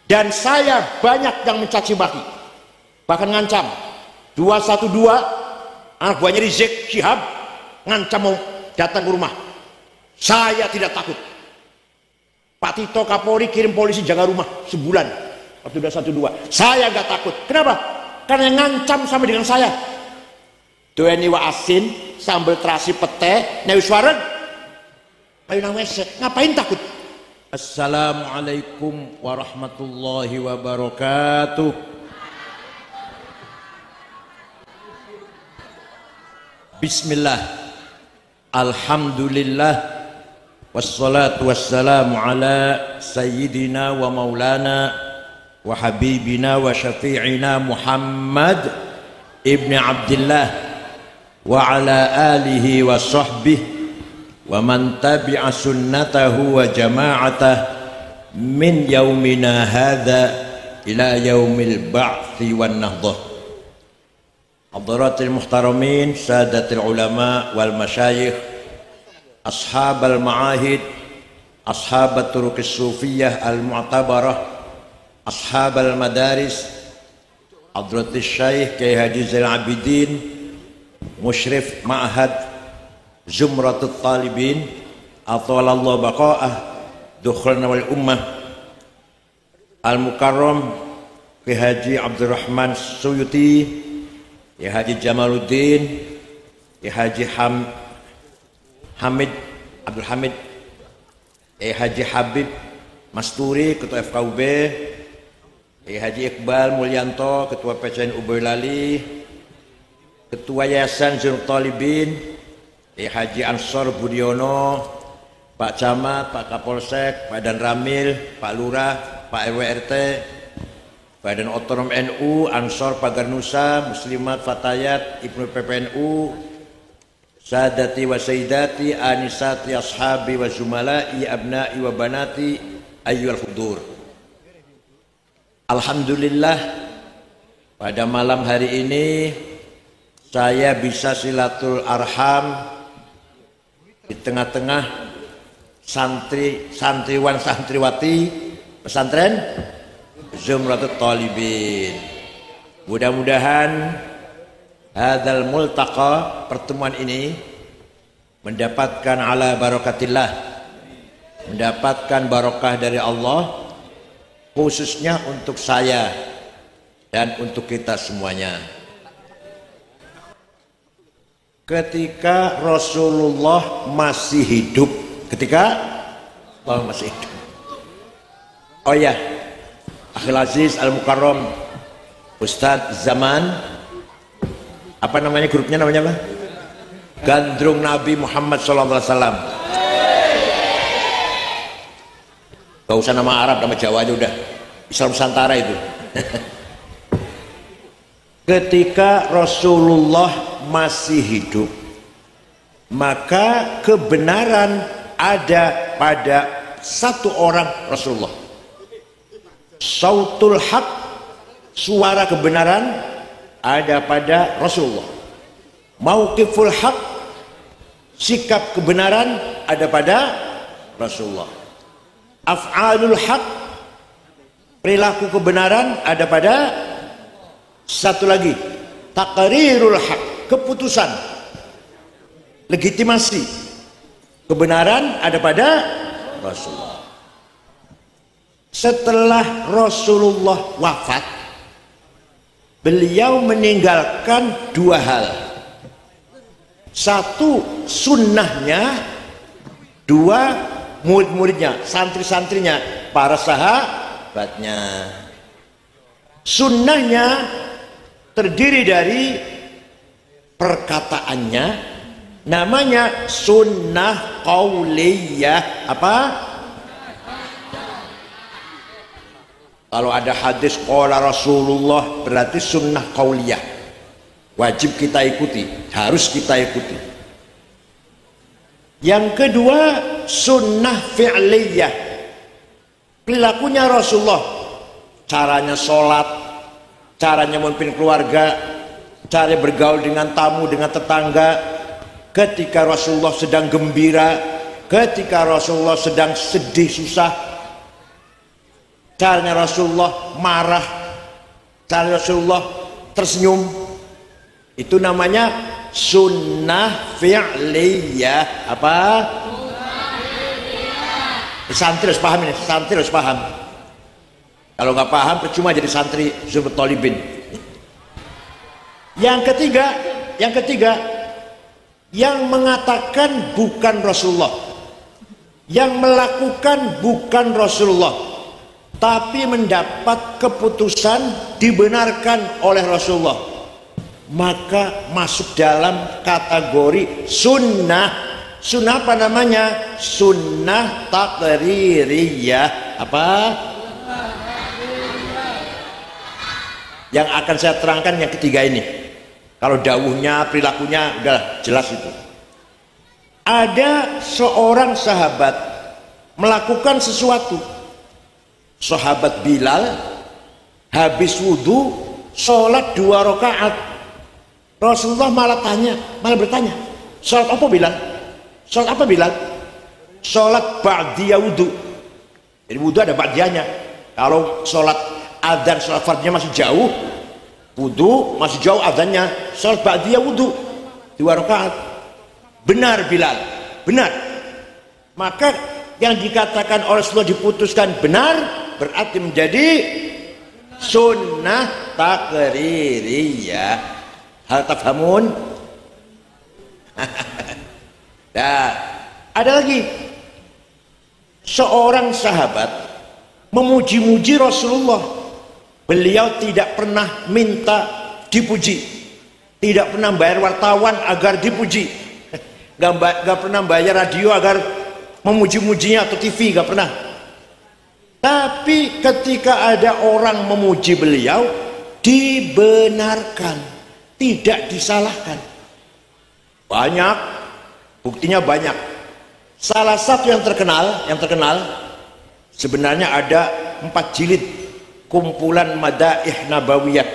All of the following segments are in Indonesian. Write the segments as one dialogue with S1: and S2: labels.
S1: Dan saya banyak yang mencaci maki, bahkan ngancam. 212 anak buahnya Rizik Syihab ngancam mau datang ke rumah. Saya tidak takut. Pak Tito Kapolri kirim polisi jaga rumah sebulan waktu 212. Saya nggak takut. Kenapa? Karena yang ngancam sama dengan saya. Doeni wa asin sambal terasi pete neuswareg. Ayo nang wes, ngapain takut? Assalamualaikum warahmatullahi wabarakatuh. Bismillah. Alhamdulillah. Wassalatu wassalamu ala sayyidina wa maulana wa habibina wa syafi'ina Muhammad ibn Abdullah wa ala alihi wa sahbihi wa man tabi'a sunnatahu wa jama'atah min yaumina hadha ila yaumil ba'thi wan nahdah. Hadaratil muhtaramin, sadatil ulama wal masyayikh, ashabal ma'ahid, ashabat turuqis sufiyah al mu'tabarah, ashabal madaris, hadratis syekh Kiai Haji Zainal Abidin, musyrif ma'had Zumratut Talibin, atwalallahu baqa'ah, dukhulna wal ummah, al-mukarram Kiai Haji Abdurrahman Suyuti, Kiai Haji Jamaluddin, Kiai Haji Hamid Abdul Hamid, Kiai Haji Habib Masturi, Ketua FKUB, Kiai Haji Iqbal Mulyanto, Ketua PCNU Boyolali, Ketua Yayasan Zainul Talibin, Kiai Haji Ansor Budiono, Pak Camat, Pak Kapolsek, Pak Dan Ramil, Pak Lurah, Pak RW RT, Badan Otonom NU, Ansor Pagar Nusa, Muslimat Fatayat, Ibnu PPNU, Sadati wa Sayyidati, Anisati Ashabi wa Zumala'i, Abna'i wa Banati, Ayyuhal Hudur. Alhamdulillah, pada malam hari ini saya bisa silatul arham di tengah-tengah santriwan santriwati pesantren Zumratut Talibin. Mudah-mudahan hadzal multaqa, pertemuan ini mendapatkan ala barakatillah, mendapatkan barokah dari Allah, khususnya untuk saya dan untuk kita semuanya. Ketika Rasulullah masih hidup, ketika Allah masih hidup. Oh ya, Akhil Aziz Al-Mukarram Ustadz Zaman, apa namanya grupnya, namanya apa? Gandrung Nabi Muhammad SAW. Gak usah nama Arab, nama Jawa aja udah. Islam Nusantara itu. Ketika Rasulullah masih hidup, maka kebenaran ada pada satu orang Rasulullah. Sautul haq, suara kebenaran ada pada Rasulullah. Mauqiful haq, sikap kebenaran ada pada Rasulullah. Af'alul haq, perilaku kebenaran ada pada satu lagi. Taqrirul haq, keputusan, legitimasi kebenaran ada pada Rasulullah. Setelah Rasulullah wafat, beliau meninggalkan dua hal. Satu, sunnahnya. Dua, murid-muridnya, santri-santrinya, para sahabatnya. Sunnahnya terdiri dari perkataannya, namanya sunnah qauliyah. Apa? Kalau ada hadis qala Rasulullah, berarti sunnah qauliyah, wajib kita ikuti, harus kita ikuti. Yang kedua, sunnah fi'liyah, perilakunya Rasulullah, caranya sholat, caranya memimpin keluarga, cara bergaul dengan tamu, dengan tetangga, ketika Rasulullah sedang gembira, ketika Rasulullah sedang sedih susah, caranya Rasulullah marah, caranya Rasulullah tersenyum. Itu namanya sunnah fi'liyah. Apa? Santri harus paham ini, santri harus paham. Kalau nggak paham percuma jadi santri Hizbut Thalibin. Yang ketiga, yang mengatakan bukan Rasulullah, yang melakukan bukan Rasulullah, tapi mendapat keputusan dibenarkan oleh Rasulullah, maka masuk dalam kategori sunnah. Sunnah apa namanya? Sunnah taqririyah. Apa? Yang akan saya terangkan yang ketiga ini. Kalau dawuhnya, perilakunya udah jelas itu. Ada seorang sahabat melakukan sesuatu. Sahabat Bilal habis wudhu sholat 2 rakaat. Rasulullah malah bertanya, sholat apa Bilal? Sholat apa Bilal? Sholat ba'diyah wudhu. Jadi wudhu ada ba'diyahnya. Kalau sholat adzan, sholat fardnya masih jauh, wudhu masih jauh adzannya, sholat ba'diyah wudhu 2 rakaat. Benar Bilal, benar. Maka yang dikatakan oleh Rasulullah diputuskan benar, berarti menjadi sunnah taqririyah. Hal tafhamun? Nah, ada lagi seorang sahabat memuji-muji Rasulullah. Beliau tidak pernah minta dipuji, tidak pernah bayar wartawan agar dipuji, gak pernah bayar radio agar memuji-mujinya atau TV, gak pernah. Tapi ketika ada orang memuji beliau, dibenarkan, tidak disalahkan. Banyak, buktinya banyak. Salah satu yang terkenal sebenarnya ada 4 jilid kumpulan Madaih Nabawiyah,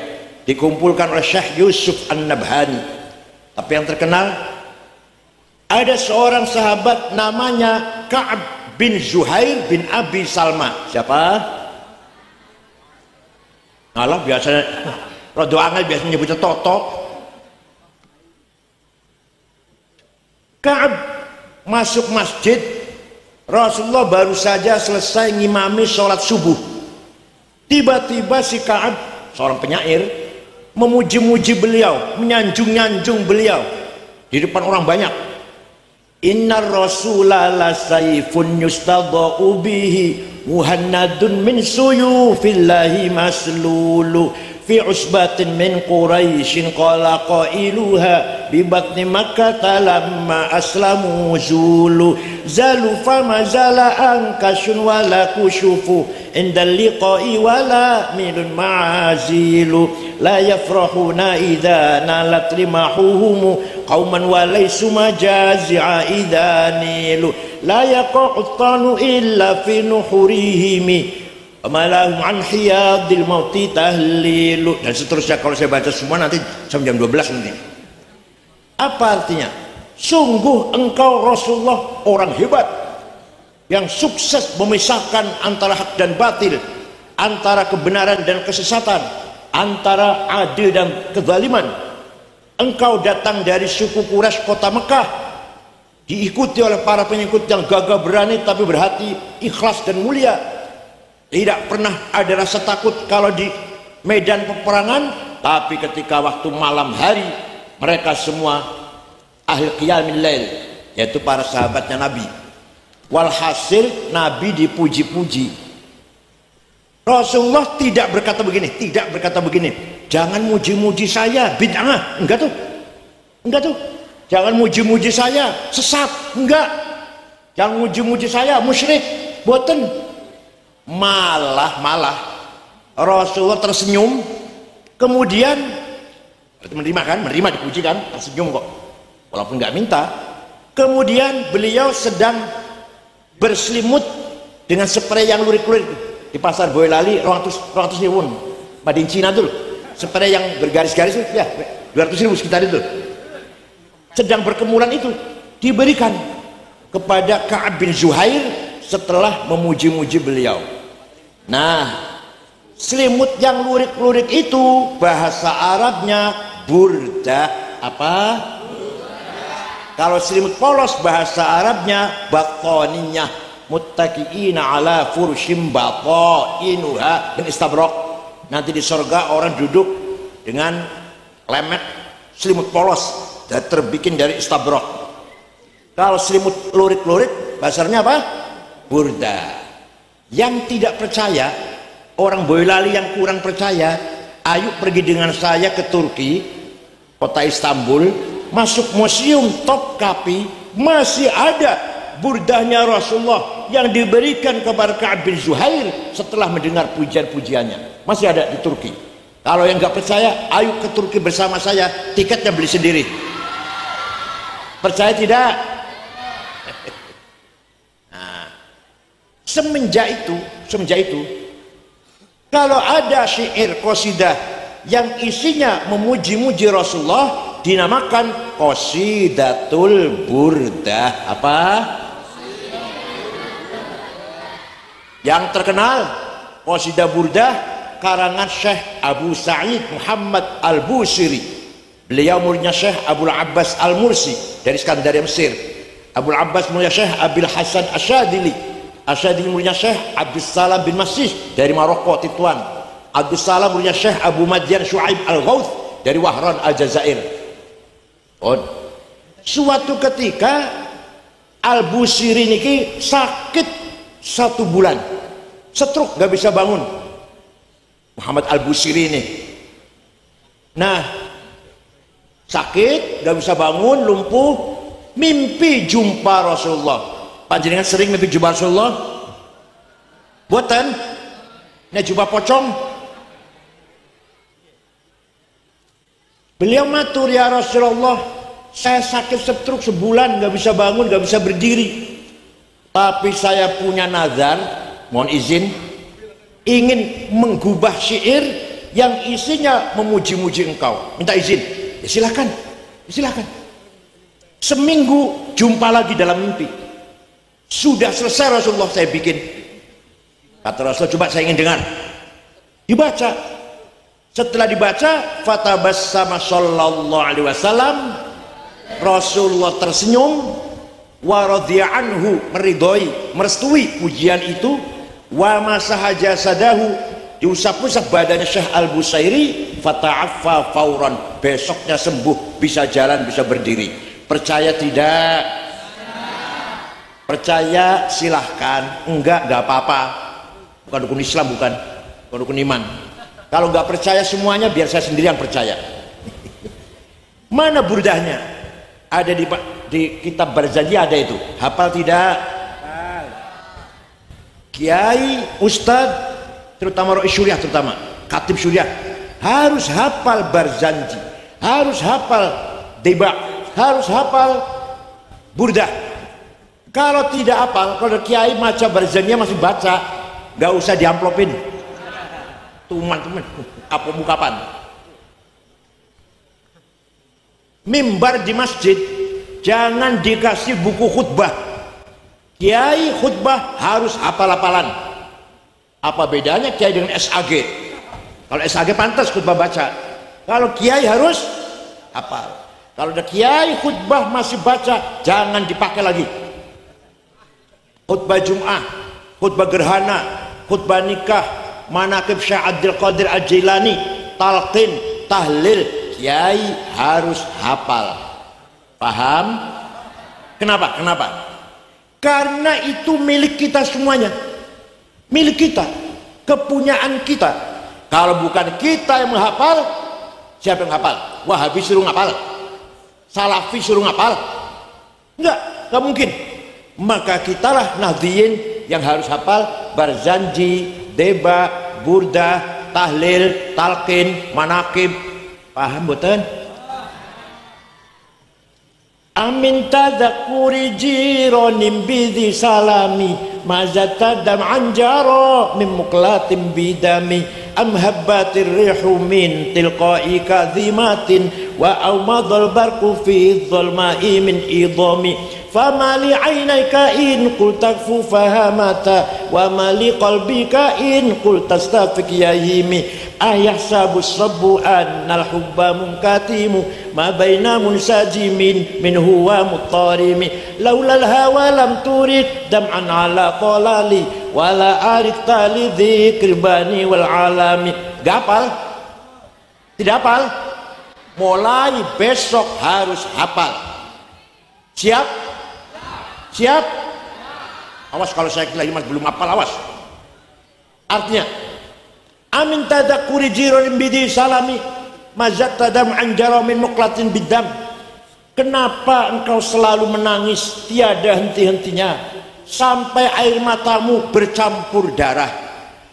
S1: dikumpulkan oleh Syekh Yusuf An-Nabhani. Tapi yang terkenal, ada seorang sahabat namanya Ka'ab bin Zuhair bin Abi Salma. Siapa? Alah, biasanya rada angel biasanya nyebutnya Toto. Ka'ab masuk masjid, Rasulullah baru saja selesai ngimami sholat subuh. Tiba-tiba si Ka'ab, seorang penyair, memuji-muji beliau, menyanjung-nyanjung beliau di depan orang banyak. Innar rasula la sayfun yustadha'u bihi muhannadun min suyufillahi maslulu fi usbatin min quraisyin qala qailuha bi batni makkah lamma aslamu zulu zalu fama zala ankashun wala kushufu indal liqa'i wala milun ma'azilu la yafrahuna idza nalat rimahuhum qauman wa laysu majazi'a idza nilu la yaqa'tanu illa fi nuhurihim amalahum an hiyadil mauti tahlilu, dan seterusnya. Kalau saya baca semua nanti sampai jam 12 nanti. Apa artinya? Sungguh engkau Rasulullah orang hebat yang sukses memisahkan antara hak dan batil, antara kebenaran dan kesesatan, antara adil dan kezaliman. Engkau datang dari suku Quraisy kota Mekah, diikuti oleh para pengikut yang gagah berani tapi berhati ikhlas dan mulia. Tidak pernah ada rasa takut kalau di medan peperangan, tapi ketika waktu malam hari mereka semua ahli qiyamil lail, yaitu para sahabatnya Nabi. Walhasil Nabi dipuji-puji. Rasulullah tidak berkata begini, jangan muji-muji saya bid'ah, enggak tuh. Jangan muji-muji saya sesat, enggak. Jangan muji-muji saya musyrik, boten. Malah Rasulullah tersenyum, kemudian menerima dipuji kan, tersenyum kok walaupun nggak minta. Kemudian beliau sedang berselimut dengan spray yang lurik-lurik di pasar Boyolali 200.000 Madin Cina tuh, spray yang bergaris-garis itu ya 200.000 sekitar itu, sedang berkemulan itu diberikan kepada Ka'ab bin Zuhair setelah memuji-muji beliau. Nah, selimut yang lurik-lurik itu bahasa Arabnya burdah. Apa? Kalau selimut polos bahasa Arabnya bathaniyah, muttaqiina ala furshim bathainuha min istabraq. Nanti di surga orang duduk dengan lemet selimut polos dan terbikin dari istabraq. Kalau selimut lurik-lurik bahasanya apa? Burda. Yang tidak percaya, orang Boyolali yang kurang percaya, ayo pergi dengan saya ke Turki, kota Istanbul, masuk museum Topkapi, masih ada burdahnya Rasulullah yang diberikan kepada Ka'ab bin Zuhair setelah mendengar pujian-pujiannya. Masih ada di Turki. Kalau yang nggak percaya, ayo ke Turki bersama saya, tiketnya beli sendiri. Percaya tidak? Nah, semenjak itu, kalau ada syair qasidah yang isinya memuji-muji Rasulullah, dinamakan qasidatul burdah. Apa? Yang terkenal qasidah burdah karangan Syekh Abu Sa'id Muhammad Al-Busiri. Beliau muridnya Syekh Abul Abbas Al-Mursi dari Skandaria Mesir. Abul Abbas muridnya Syekh Abil Hasan Asyadili. Asyadili muridnya Syekh Abdus Salam bin Masih dari Maroko Tituan. Abdus Salam muridnya Syekh Abu Madyan Syuaib Al-Ghauth dari Wahran Al-Jazair. Suatu ketika Al-Busiri niki sakit 1 bulan, stroke, nggak bisa bangun. Muhammad Al-Busiri ini, nah sakit, nggak bisa bangun, lumpuh, mimpi jumpa Rasulullah. Panjenengan sering mimpi jumpa Rasulullah? Buatan, ini jumpa pocong. Beliau matur, ya Rasulullah, saya sakit stroke sebulan, nggak bisa bangun, nggak bisa berdiri. Tapi saya punya nazar, mohon izin, ingin menggubah syair yang isinya memuji-muji engkau. Minta izin. Ya silakan, ya silakan. Seminggu jumpa lagi dalam mimpi. Sudah selesai Rasulullah saya bikin. Kata Rasulullah, coba saya ingin dengar. Dibaca. Setelah dibaca, fatabassama sallallahu alaihi wasallam, Rasulullah tersenyum, wa radhiya anhu, meridhoi, merestui pujian itu, wa masaha jasadahu, diusap-usap badannya Syekh Al-Busairi, fata'affa fauran, besoknya sembuh, bisa jalan, bisa berdiri. Percaya tidak? Percaya silahkan, enggak apa-apa. Bukan dukun Islam, bukan dukun iman. Kalau nggak percaya semuanya, biar saya sendiri yang percaya. Mana burdahnya? Ada di kitab Barzanji, ada itu. Hafal tidak? Kiai, ustadz, terutama Rois Syuriah, terutama Khatib Syuriah, harus hafal Barzanji, harus hafal Deba, harus hafal burdah. Kalau tidak hafal, kalau kiai maca Barzanji masih baca, nggak usah diamplopin. Teman-teman, apa kapan? Mimbar di masjid jangan dikasih buku khutbah. Kiai khutbah harus hafal-hafalan. Apa bedanya kiai dengan SAG? Kalau SAG pantas khutbah baca. Kalau kiai harus hafal. Kalau ada kiai khutbah masih baca, jangan dipakai lagi. Khutbah Jum'ah, khutbah gerhana, khutbah nikah, manaqib Syekh Abdul Qadir Al-Jilani, talqin, tahlil, kiai harus hafal. Paham? Kenapa? Karena itu milik kita semuanya, milik kita, kepunyaan kita. Kalau bukan kita yang menghafal, siapa yang hafal? Wahabi suruh ngapal, Salafi suruh ngapal? Enggak mungkin. Maka kitalah Nahdliyin yang harus hafal Barzanji, Deba, burdah, tahlil, talqin, manaqib. Paham boten? Amin tadakuri jironim bidhi salami, mazatadam anjaro min muklatim bidami, am habbatir rihu min tilqai kadhimatin, wa awmadal barku fi dhalma'i min idhami, famali ainaika in qul takfu fahamata wa mali qalbika in qul tastafiq yahimi ayahsabus sabbu annal hubba munkatimu ma baina munsajimin minhu wa mutarimi laulal hawa lam turid dam'an ala qalali wala arik tali dzikr bani wal alami. Gak hafal? Tidak hafal? Mulai besok harus hafal. Siap? Siap? Awas kalau saya lagi mas belum hafal, awas. Artinya amin tadakuri jiron bidi salami mazat tadam anjaro min muklatin bidam. Kenapa engkau selalu menangis tiada henti-hentinya sampai air matamu bercampur darah?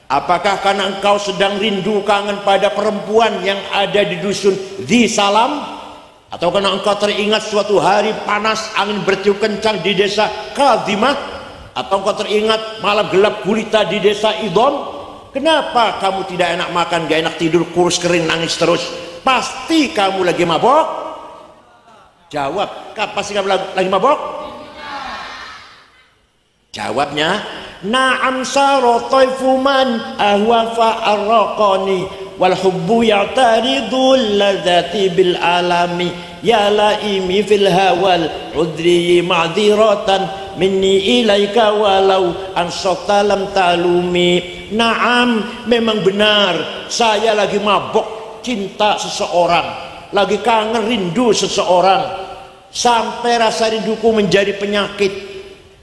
S1: Apakah karena engkau sedang rindu kangen pada perempuan yang ada di dusun di Salam? Atau karena engkau teringat suatu hari panas angin bertiup kencang di desa Kadimah? Atau engkau teringat malam gelap gulita di desa Idom? Kenapa kamu tidak enak makan, gak enak tidur, kurus kering, nangis terus? Pasti kamu lagi mabok. Jawab, pasti kamu lagi mabok? Jawabnya, na'am saro taifu man ahwa fa'arraqani wal hubbu ya'taridul ladzati bil alami ya laimi fil hawal udri ma'dziratan minni ilaika walau ansota lam talumi. Na'am, memang benar saya lagi mabok cinta seseorang, lagi kangen rindu seseorang sampai rasa rinduku menjadi penyakit.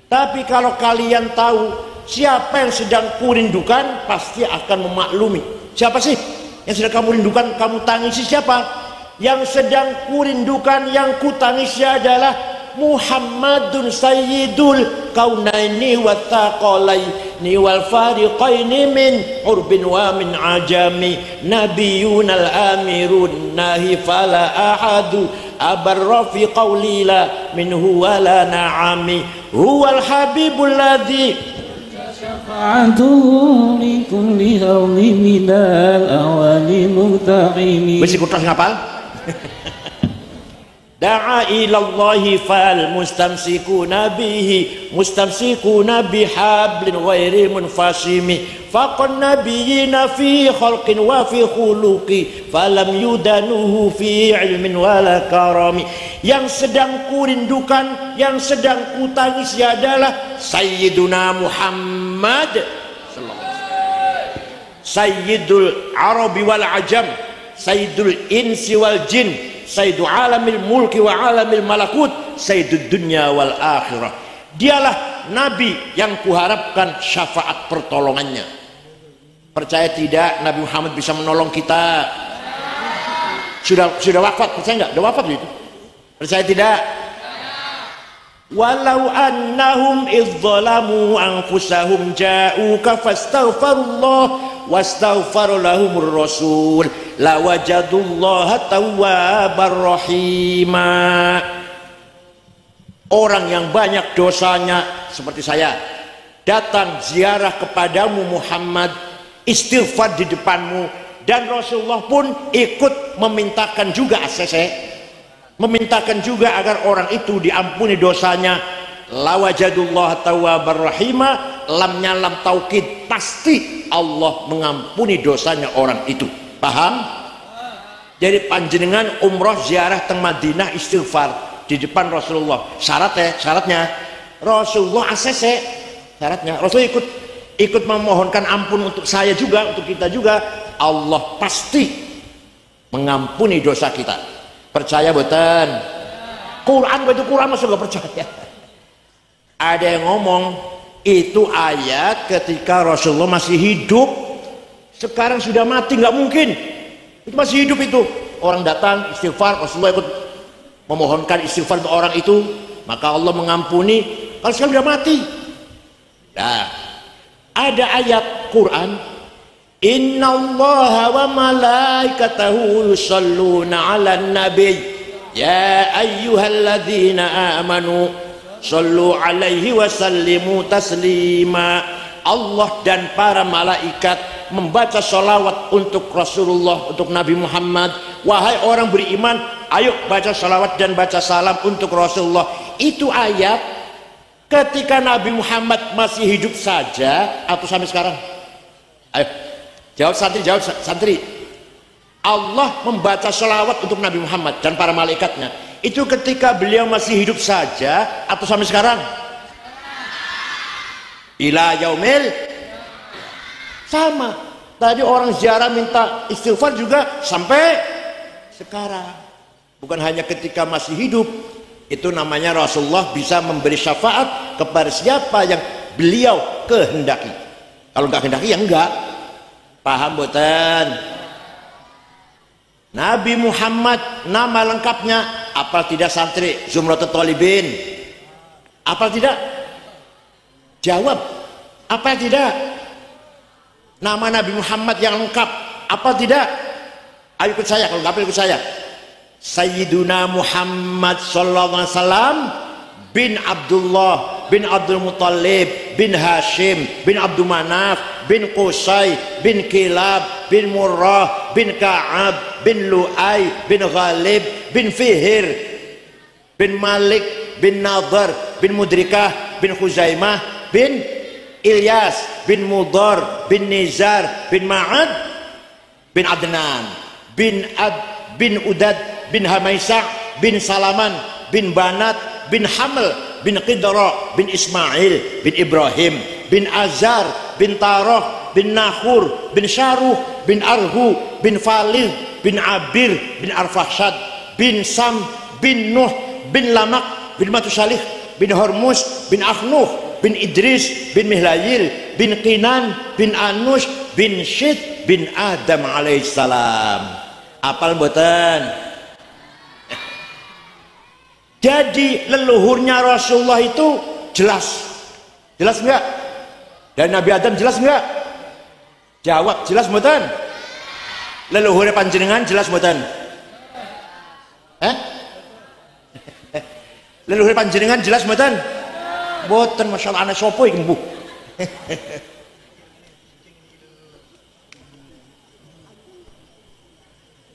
S1: Tapi kalau kalian tahu siapa yang sedang kurindukan, pasti akan memaklumi. Siapa sih yang sedang kamu rindukan, kamu tangisi siapa? Yang sedang kurindukan, yang kutangisi adalah Muhammadun Sayyidul Kaunaini wa Thaqalaini wal Fariqaini min urbin wa min ajami Nabiyun al-amirun nahi fala ahadu abarra fi qawli la minhu wala na'ami huwal habibul ladhi
S2: syafa'atuhu li kulli hawli minal awali muhtaqimi.
S1: Besi kutas ngapal? Da'a ilallahi fal mustamsikuna bihi mustamsikuna bihablin ghairi munfasimi faqan nabiyina fi khalqin wa fi khuluqi falam yudanuhu fi ilmin wala karami. Yang sedang kurindukan, yang sedang kutangisi adalah Sayyiduna Muhammad Sayyidul Arabi wal Ajam, Sayyidul Insi wal Jin, Sayyidul Alamil Mulki wa Alamil Malakut, Sayyidul Dunya wal Akhirah. Dialah Nabi yang kuharapkan syafaat pertolongannya. Percaya tidak Nabi Muhammad bisa menolong kita? Sudah wafat, percaya enggak? Sudah wafat itu. Percaya tidak? Walau annahum idzalamu anfusahum ja'uka fastaghfirullah wastaghfar lahumur rasul lawajadullaha tawwabar rahima. Orang yang banyak dosanya seperti saya datang ziarah kepadamu Muhammad, istighfar di depanmu, dan Rasulullah pun ikut memintakan juga ACC, memintakan juga agar orang itu diampuni dosanya. Lawajadullah tawwabar rahima, lamnya lam taukid, pasti Allah mengampuni dosanya orang itu. Paham? Jadi panjenengan umroh ziarah teng Madinah istighfar di depan Rasulullah, syaratnya Rasulullah ACC, syaratnya Rasul ikut memohonkan ampun untuk saya juga, untuk kita juga, Allah pasti mengampuni dosa kita. Percaya boten? Quran itu Quran masuk gak percaya? Ada yang ngomong itu ayat ketika Rasulullah masih hidup, sekarang sudah mati, nggak mungkin. Itu masih hidup itu. Orang datang istighfar, Rasulullah ikut memohonkan istighfar untuk orang itu, maka Allah mengampuni. Kalau sekarang sudah mati. Nah, ada ayat Quran, innallaha wa malaikatahu yusholluna 'alan nabiy ya ayyuhalladzina amanu shollu alaihi wa sallimu taslima. Allah dan para malaikat membaca sholawat untuk Rasulullah, untuk Nabi Muhammad. Wahai orang beriman, Ayo baca salawat dan baca salam untuk Rasulullah. Itu ayat ketika Nabi Muhammad masih hidup saja atau sampai sekarang? Ayo jawab santri, jawab santri. Allah membaca salawat untuk Nabi Muhammad dan para malaikatnya itu ketika beliau masih hidup saja atau sampai sekarang? Ila yaumil sama. Tadi orang ziarah minta istighfar juga sampai sekarang. Bukan hanya ketika masih hidup. Itu namanya Rasulullah bisa memberi syafaat kepada siapa yang beliau kehendaki. Kalau nggak kehendaki ya enggak. Paham boten? Nabi Muhammad nama lengkapnya apal tidak santri? Zumratul Thalibin. Apal tidak? Jawab. Apal tidak? Nama Nabi Muhammad yang lengkap apa tidak? Ayo ikut saya, kalau nggak ikut saya. Sayyiduna Muhammad sallallahu alaihi wasallam bin Abdullah bin Abdul Muttalib bin Hashim bin Abdul Manaf bin Qusay bin Kilab bin Murrah bin Ka'ab bin Lu'ay bin Ghalib bin Fihir bin Malik bin Nadhar bin Mudrikah bin Khuzaimah bin Ilyas bin Mudar bin Nizar bin Ma'ad bin Adnan bin Udad bin Hamaisah bin Salaman bin Banat bin Haml bin Qidra bin Ismail bin Ibrahim bin Azar bin Tarah bin Nahur bin Syaruh bin Arhu bin Falid bin Abir bin Arfahshad bin Sam bin Nuh bin Lamak bin Matusalih bin Hormuz bin Akhnuh bin Idris bin Mihlayil bin Qinan bin Anush bin Syed bin Adam alaihissalam. Apal mboten? Jadi leluhurnya Rasulullah itu jelas. Jelas enggak? Dan Nabi Adam jelas enggak? Jawab, jelas mboten? Leluhurnya panjenengan jelas mboten? Leluhur panjenengan jelas mboten? Boten, masya Allah, anak sopo iki mbuh.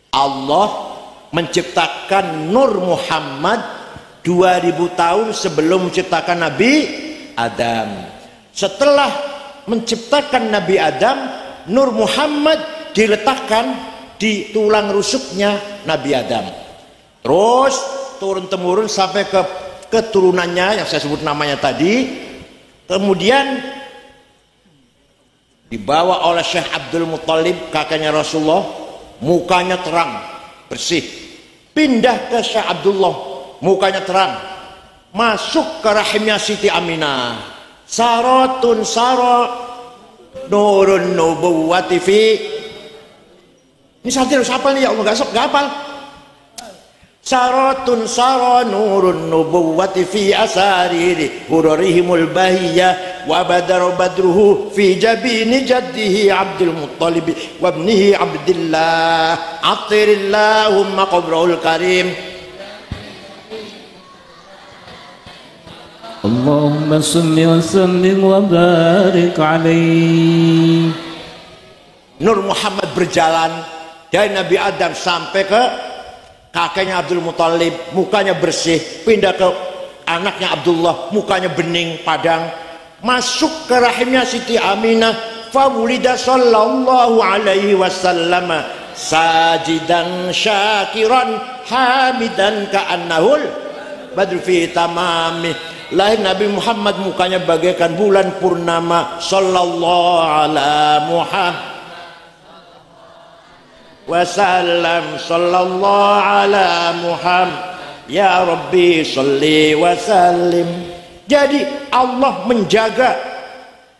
S1: Allah menciptakan Nur Muhammad 2000 tahun sebelum menciptakan Nabi Adam. Setelah menciptakan Nabi Adam, Nur Muhammad diletakkan di tulang rusuknya Nabi Adam. Terus turun-temurun sampai ke keturunannya yang saya sebut namanya tadi, kemudian dibawa oleh Syekh Abdul Muttalib kakeknya Rasulullah, mukanya terang bersih, pindah ke Syekh Abdullah, mukanya terang, masuk ke rahimnya Siti Aminah, saratun sarat nurun nubuwati fi. Ini santri harus hafal nih ya Allah, nggak hafal. Saratun sara nurun nubuwati fi asariri hurarihimul bahiyya wa badar badruhu fi jabini jaddihi Abdul Muttalib wa ibnihi Abdillah atirillahumma qabrahul karim.
S2: Allahumma salli wa sallim wa barik alaihi.
S1: Nur Muhammad berjalan dari Nabi Adam sampai ke kakeknya Abdul Muttalib, mukanya bersih, pindah ke anaknya Abdullah, mukanya bening padang, masuk ke rahimnya Siti Aminah, fawulida sallallahu alaihi wasallam sajidan syakiran hamidan ka'annahul badru fi tamami. Lahir Nabi Muhammad mukanya bagaikan bulan purnama, sallallahu ala Muhammad wasallam, sallallahu ala Muhammad ya Rabbi salli wasallim. Jadi Allah menjaga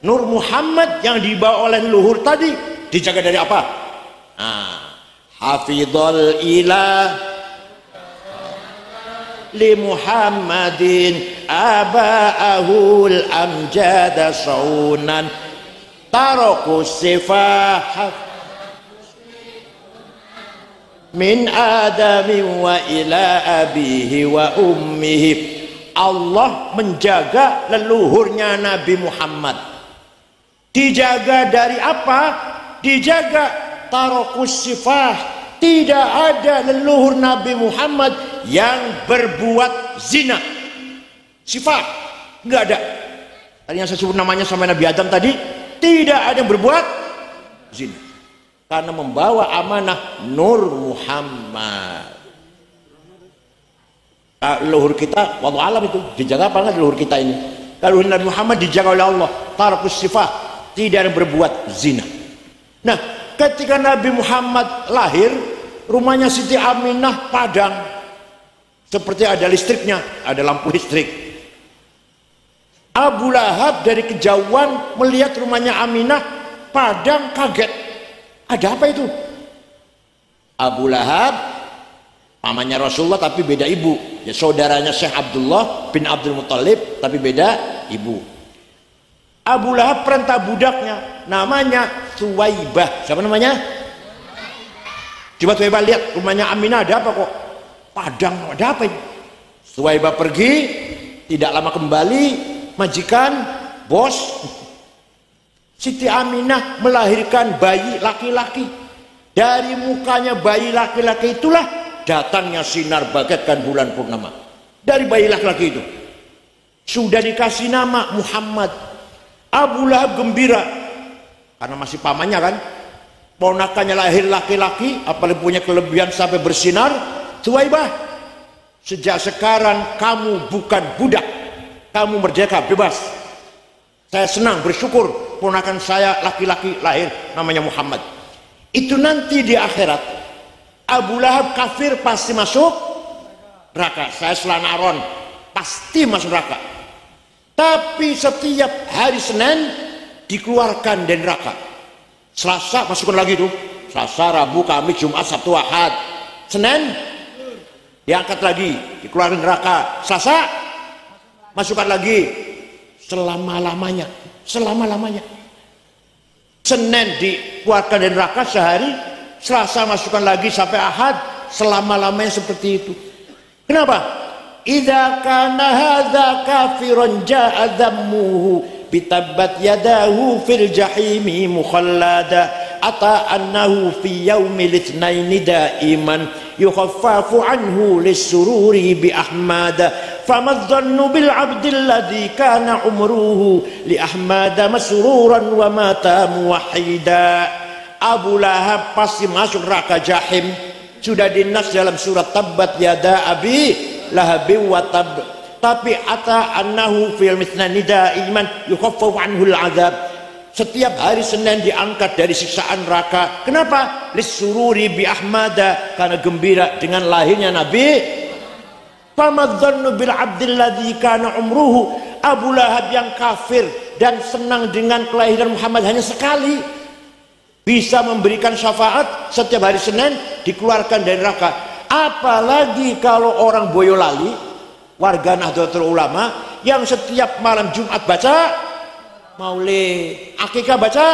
S1: Nur Muhammad yang dibawa oleh leluhur tadi, dijaga dari apa? Hafidhal ilah li Muhammadin aba'ahul amjada saunan taraku sifah min adami wa ila abihi wa ummihi. Allah menjaga leluhurnya Nabi Muhammad. Dijaga dari apa? Dijaga tarokus sifah, tidak ada leluhur Nabi Muhammad yang berbuat zina. Sifat nggak ada. Tadi yang saya sebut namanya sama Nabi Adam tadi, tidak ada yang berbuat zina karena membawa amanah Nur Muhammad. Leluhur kita, wallahu alam itu dijaga apa enggak leluhur kita ini? Kalau Nabi Muhammad dijaga oleh Allah, tarakus sifat, tidak ada yang berbuat zina. Nah, ketika Nabi Muhammad lahir, rumahnya Siti Aminah padang, seperti ada listriknya, ada lampu listrik. Abu Lahab dari kejauhan melihat rumahnya Aminah padang, kaget. Ada apa itu? Abu Lahab pamannya Rasulullah tapi beda ibu, ya saudaranya Syekh Abdullah bin Abdul Muttalib tapi beda ibu. Abu Lahab perintah budaknya namanya Suwaibah. Siapa namanya? Coba Suwaibah lihat rumahnya Aminah ada apa kok? Padang, ada apa ini? Suwaibah pergi, tidak lama kembali, majikan, bos, Siti Aminah melahirkan bayi laki-laki. Dari mukanya bayi laki-laki itulah datangnya sinar bagaikan bulan purnama. Dari bayi laki-laki itu sudah dikasih nama Muhammad. Abu Lahab gembira karena masih pamannya kan, ponakannya lahir laki-laki, apalagi punya kelebihan sampai bersinar. Suwaibah, sejak sekarang kamu bukan budak, kamu merdeka, bebas. Saya senang, bersyukur ponakan saya laki-laki lahir namanya Muhammad. Itu nanti di akhirat Abu Lahab kafir pasti masuk neraka. Saya selana Aron pasti masuk neraka. Tapi setiap hari Senin dikeluarkan dari neraka. Selasa masukkan lagi tuh. Selasa, Rabu, Kamis, Jumat, Sabtu, Ahad. Senin diangkat lagi, dikeluarkan neraka. Selasa masukkan lagi selama-lamanya. Selama-lamanya. Senin dikeluarkan dari neraka sehari, Selasa masukkan lagi sampai Ahad, selama-lamanya seperti itu. Kenapa? Idza kana hadza kafiran jaa dhammuhu bitabbat yadahu fil jahimi mukhallada ata annahu fi yaumil itsnaini daiman yukhaffafu anhu lis-sururi bi ahmada famadh-dhannu bil 'abdil ladzi kana umruhu li ahmada masruran wa mata muwahhida. Abu Lahab pasti masuk neraka jahim, sudah dinas dalam surat Tabbat yada abi lahabi wa tab. Tapi ata annahu fil mitsnani daiman yukhaffafu anhu al-'adzab. Setiap hari Senin diangkat dari siksaan neraka. Kenapa? Lisururi bi ahmada, karena gembira dengan lahirnya Nabi. Famadzannu bil 'abdil ladzi kana umruhu. Abu Lahab yang kafir dan senang dengan kelahiran Muhammad hanya sekali, bisa memberikan syafaat setiap hari Senin dikeluarkan dari neraka. Apalagi kalau orang Boyolali, warga Nahdlatul Ulama yang setiap malam Jumat baca maulid, akikah baca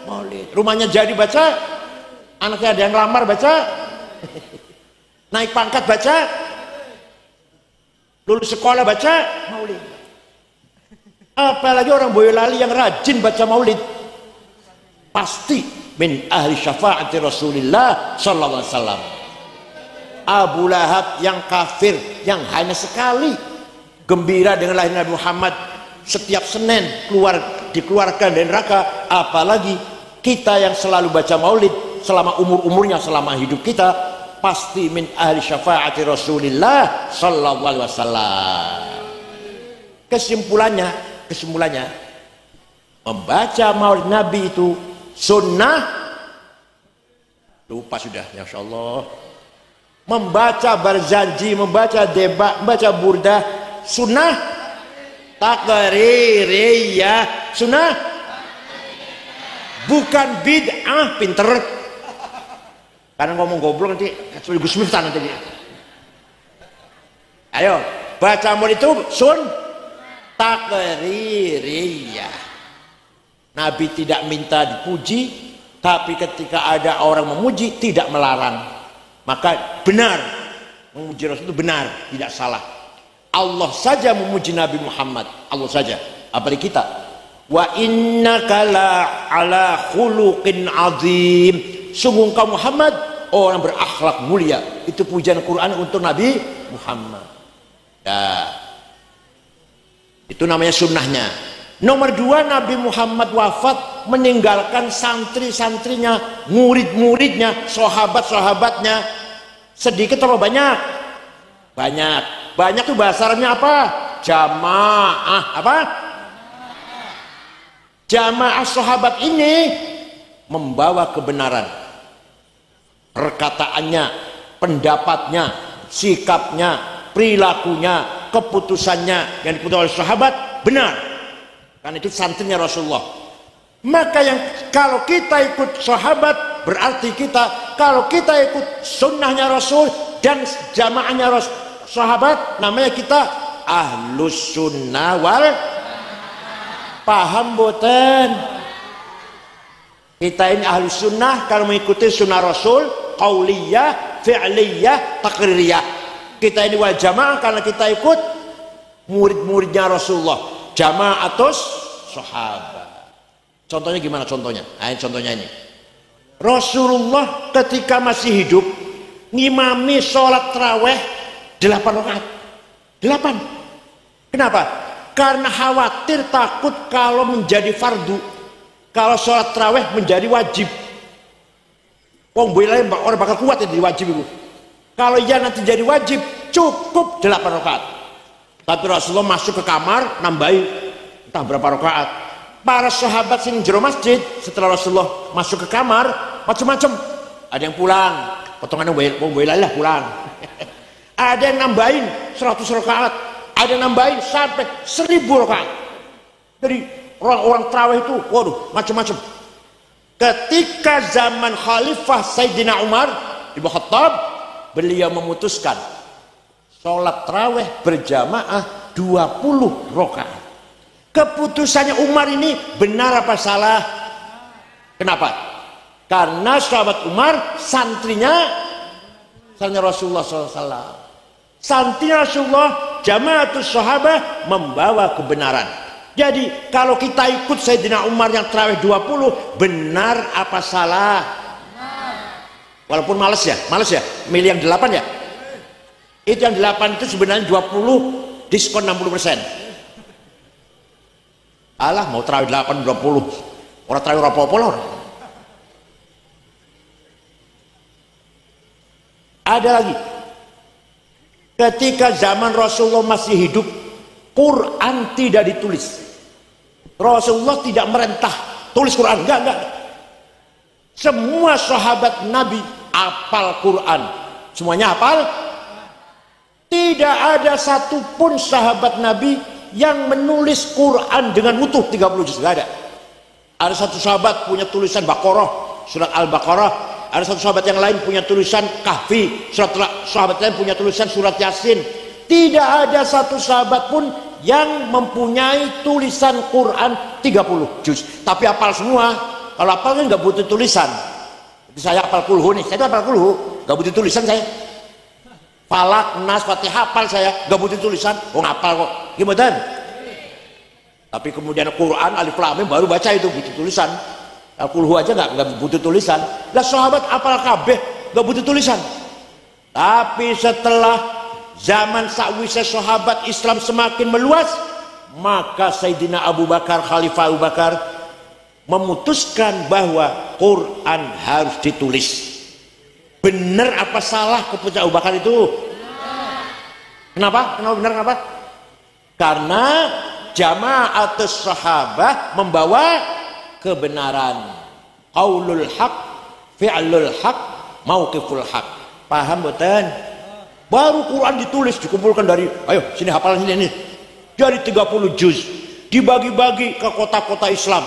S1: maulid, rumahnya jadi baca, anaknya ada yang lamar baca, naik pangkat baca, lulus sekolah baca maulid. Apalagi orang Boyolali yang rajin baca maulid, pasti min ahli syafaati Rasulillah sallallahu alaihi wasallam. Abu Lahab yang kafir yang hanya sekali gembira dengan lahir Nabi Muhammad, setiap Senin dikeluarkan dari neraka. Apalagi kita yang selalu baca maulid selama umurnya, selama hidup kita, pasti min ahli syafaati Rasulillah sallallahu alaihi wasallam. Kesimpulannya membaca maulid Nabi itu sunnah. Lupa sudah, ya Allah. Membaca berjanji, membaca debat, membaca burdah sunnah. Takririyah sunnah, bukan bid'ah. Pinter karena ngomong goblok nanti Gus Miftah nanti dia. Ayo baca maulid itu takririyah. Nabi tidak minta dipuji, tapi ketika ada orang memuji tidak melarang. Maka benar, memuji Rasul itu benar, tidak salah. Allah saja memuji Nabi Muhammad, Allah saja, apalagi kita. Wa innaka la ala khuluqin azim. Sungguh engkau Muhammad orang berakhlak mulia. Itu pujian Quran untuk Nabi Muhammad. Ya. Itu namanya sunnahnya. Nomor 2, Nabi Muhammad wafat meninggalkan santri-santrinya, murid-muridnya, sahabat-sahabatnya. Sedikit atau banyak? Banyak. Banyak tuh bahasa Arabnya apa? Jamaah. Apa? Jamaah sahabat ini membawa kebenaran. Perkataannya, pendapatnya, sikapnya, perilakunya, keputusannya yang diputuskan oleh sahabat benar. Karena itu santrinya Rasulullah. Maka yang kalau kita ikut sahabat berarti kalau kita ikut sunnahnya Rasul dan jamaahnya sahabat, namanya kita ahlus sunnah wal. Paham boten? Kita ini ahli sunnah kalau mengikuti sunnah Rasul, qauliyah, fi'liyah, takririyah. Kita ini wal jamaah karena kita ikut murid-muridnya Rasulullah, jamaatus sahabat. Contohnya gimana contohnya? Contohnya ini. Rasulullah ketika masih hidup ngimami sholat taraweh 8 rakaat. 8. Kenapa? Karena khawatir takut kalau menjadi fardu, kalau sholat taraweh menjadi wajib. Lain orang bakal kuat jadi wajib itu. Kalau ia nanti jadi wajib cukup 8 rakaat. Tapi Rasulullah masuk ke kamar nambahin entah berapa rakaat. Para sahabat sini jero masjid setelah Rasulullah masuk ke kamar macam-macam. Ada yang pulang, potongannya lah pulang. Ada yang nambahin 100 rakaat. Ada yang nambahin sampai 1000 rakaat. Jadi orang-orang tarawih itu, waduh, macam-macam. Ketika zaman Khalifah Sayyidina Umar Ibn Khattab, beliau memutuskan sholat tarawih berjamaah 20 rakaat. Keputusannya Umar ini benar apa salah? Kenapa? Karena sahabat Umar santrinya Rasulullah SAW. Santrinya Rasulullah, jamaatus sahabat membawa kebenaran. Jadi kalau kita ikut Sayyidina Umar yang tarawih 20, benar apa salah? Walaupun males ya, milih yang 8 ya. Itu yang 8 itu sebenarnya 20 diskon 60%. Alah mau tarawih 8 20. Orang tarawih apa-apa lah. Ada lagi. Ketika zaman Rasulullah masih hidup, Quran tidak ditulis. Rasulullah tidak merentah tulis Quran, enggak. Semua sahabat Nabi hafal Quran. Semuanya hafal. Tidak ada satupun sahabat Nabi yang menulis Quran dengan utuh 30 juz, enggak ada. Ada satu sahabat punya tulisan Baqarah, surat Al-Baqarah. Ada satu sahabat yang lain punya tulisan Kahfi, sahabat lain punya tulisan surat Yasin. Tidak ada satu sahabat pun yang mempunyai tulisan Quran 30 juz. Tapi hafal semua. Kalau hafal kan nggak butuh tulisan. Jadi saya hafal kulhu nih, saya hafal kulhu, nggak butuh tulisan saya. Falak, Nas, Fatihah hafal saya, nggak butuh tulisan. Oh hafal kok. Gimana? Tapi kemudian Quran Alif Lam Mim baru baca itu butuh tulisan. Kulhu aja nggak butuh tulisan. Lah sahabat apal kabeh nggak butuh tulisan. Tapi setelah zaman sakwise sahabat Islam semakin meluas, maka Sayyidina Abu Bakar, Khalifah Abu Bakar memutuskan bahwa Quran harus ditulis. Benar apa salah keputusan Abu Bakar itu? Kenapa? Kenapa benar? Kenapa? Karena jamaatus sahabah membawa kebenaran. Qaulul haq, fi'lul haq, mauqiful haq. Paham betul? Baru Quran ditulis, dikumpulkan dari, ayo sini hafalan sini nih. Dari 30 juz dibagi-bagi ke kota-kota Islam.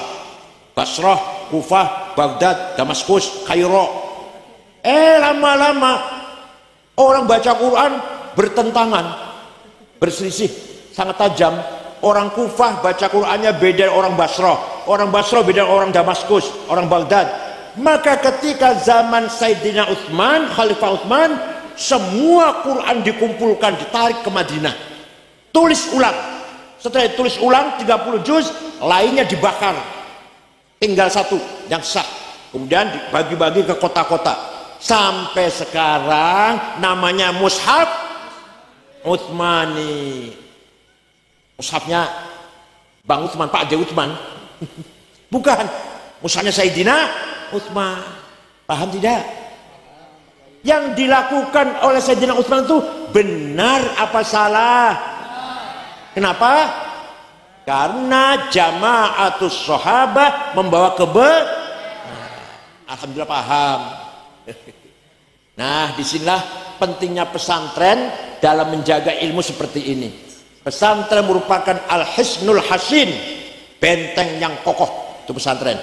S1: Basrah, Kufah, Baghdad, Damaskus, Kairo. Lama-lama orang baca Quran bertentangan, berselisih sangat tajam. Orang Kufah baca Qurannya beda orang Basrah, orang Basrah beda orang Damaskus, orang Baghdad. Maka ketika zaman Sayyidina Utsman, Khalifah Utsman, semua Quran dikumpulkan, ditarik ke Madinah, tulis ulang. Setelah ditulis ulang 30 juz, lainnya dibakar, tinggal satu yang sah. Kemudian dibagi-bagi ke kota-kota. Sampai sekarang namanya mushaf Utsmani. Mushafnya Bang Utsman, Pak J. Utsman. Bukan. Mushafnya Sayyidina Utsman. Paham tidak? Yang dilakukan oleh Sayyidina Utsman itu benar apa salah? Kenapa? Karena jamaatus sahabah membawa Alhamdulillah paham. Nah, disinilah pentingnya pesantren dalam menjaga ilmu seperti ini. Pesantren merupakan al-hisnul hasin, benteng yang kokoh. Itu pesantren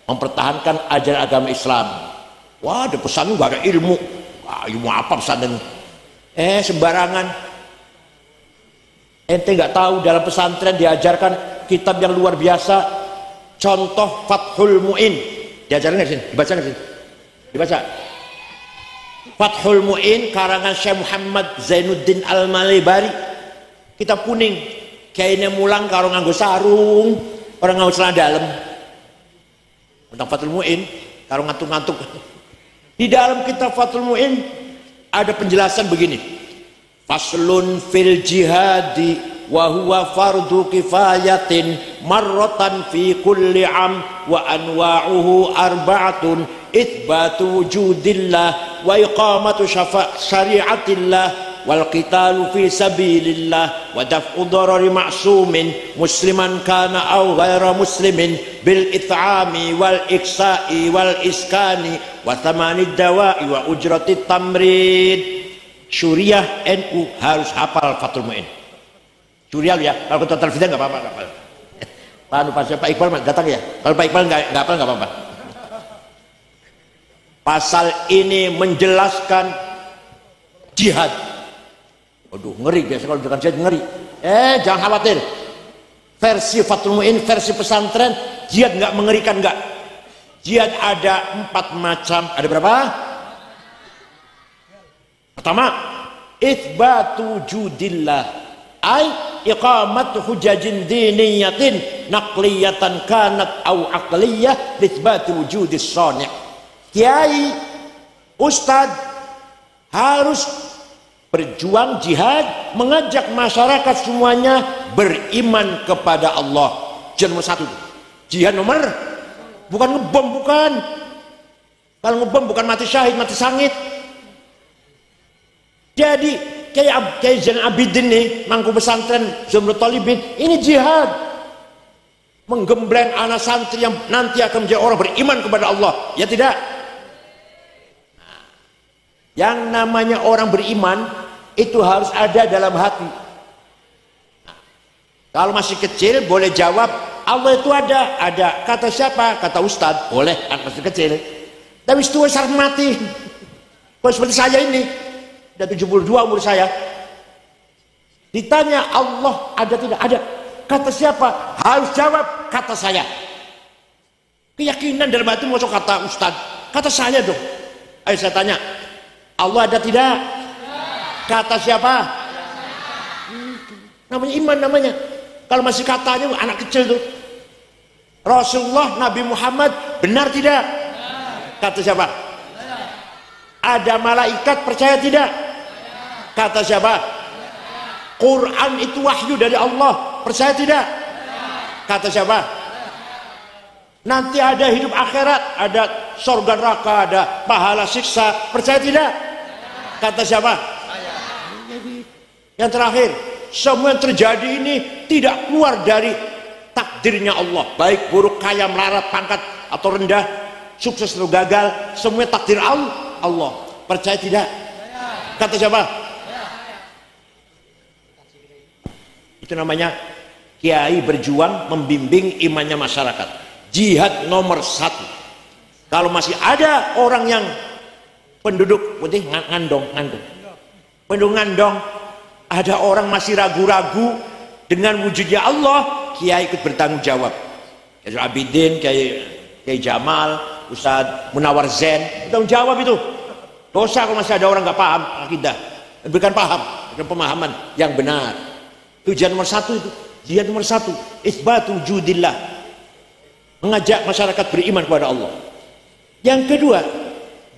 S1: mempertahankan ajaran agama Islam. Wah, di pesantren gak ada ilmu. Wah, ilmu apa pesantren? Sembarangan. Ente nggak tahu dalam pesantren diajarkan kitab yang luar biasa. Contoh Fathul Mu'in. Diajarkan nggak sih? Dibaca nggak sih? Dibaca. Fathul Mu'in karangan Syekh Muhammad Zainuddin Al-Malibari. Kitab kuning. Kayaknya mulang karo nganggo sarung, orang nganggo celana dalam. Tentang Fathul Mu'in, karo ngantuk-ngantuk. Di dalam kitab Fathul Mu'in ada penjelasan begini. Faslun fil jihadi wa huwa fardu kifayatin marratan fi kulli am wa anwa'uhu arba'atun itsbatu wujudillah wa iqamatu syari'atillah wal qitalu fi sabilillah wa daf'u darari ma'sumin musliman kana aw ghaira muslimin bil it'ami wal iksa'i wal iskani wa thamanid dawa'i wa ujratit tamrid. Syuriah NU harus hafal Fathul Mu'in. Syuriah ya, kalau ke televisi nggak apa-apa. Pak Iqbal datang ya. Kalau Pak Iqbal nggak hafal nggak apa-apa. Pasal ini menjelaskan jihad. Waduh, ngeri biasa kalau dengan jihad ngeri. Jangan khawatir. Versi Fathul Mu'in, versi pesantren, jihad nggak mengerikan nggak. Jihad ada 4 macam. Ada berapa? Pertama, itsbatu wujudillah ay iqamat hujajin diniyatin naqliyatan kanat au aqliyah itsbatu wujudis shani'. Kiai, ustadz harus berjuang jihad, mengajak masyarakat semuanya beriman kepada Allah. Jihad nomor 1. Jihad nomor bukan ngebom, bukan. Kalau ngebom bukan mati syahid, mati sangit. Jadi kayak Zainal Abidin nih, mangku pesantren Zumrud Thalibin, ini jihad, menggembleng anak santri yang nanti akan menjadi orang beriman kepada Allah, ya tidak? Yang namanya orang beriman itu harus ada dalam hati. Kalau masih kecil boleh jawab Allah itu ada. Kata siapa? Kata ustadz, boleh anak masih kecil. Tapi itu syarat mati. Kalau seperti saya ini udah 72 umur saya, ditanya Allah ada tidak? Ada. Kata siapa? Harus jawab kata saya. Keyakinan dalam hati masuk kata ustaz, kata saya dong. Ayo saya tanya, Allah ada tidak? Kata siapa? Namanya iman namanya. Kalau masih katanya anak kecil tuh. Rasulullah Nabi Muhammad benar tidak? Kata siapa? Ada malaikat, percaya tidak? Kata siapa? Quran itu wahyu dari Allah, percaya tidak? Kata siapa? Nanti ada hidup akhirat, ada surga neraka, ada pahala siksa, percaya tidak? Kata siapa? Yang terakhir, semua yang terjadi ini tidak keluar dari takdirnya Allah, baik buruk, kaya, melarat, pangkat atau rendah, sukses atau gagal, semuanya takdir Allah. Percaya tidak? Kata siapa? Itu namanya kiai berjuang membimbing imannya masyarakat. Jihad nomor 1. Kalau masih ada orang yang penduduk putih ngandong, penduduk ngandong, ada orang masih ragu-ragu dengan wujudnya Allah, kiai ikut bertanggung jawab. Kiai Abidin, Kiai Jamal, Ustadz Munawar Zain, bertanggung jawab itu. Dosa kalau masih ada orang nggak paham akidah, berikan pemahaman yang benar. Tujuan nomor 1 itu, jihad nomor 1, itsbatu wujudillah, mengajak masyarakat beriman kepada Allah. Yang kedua,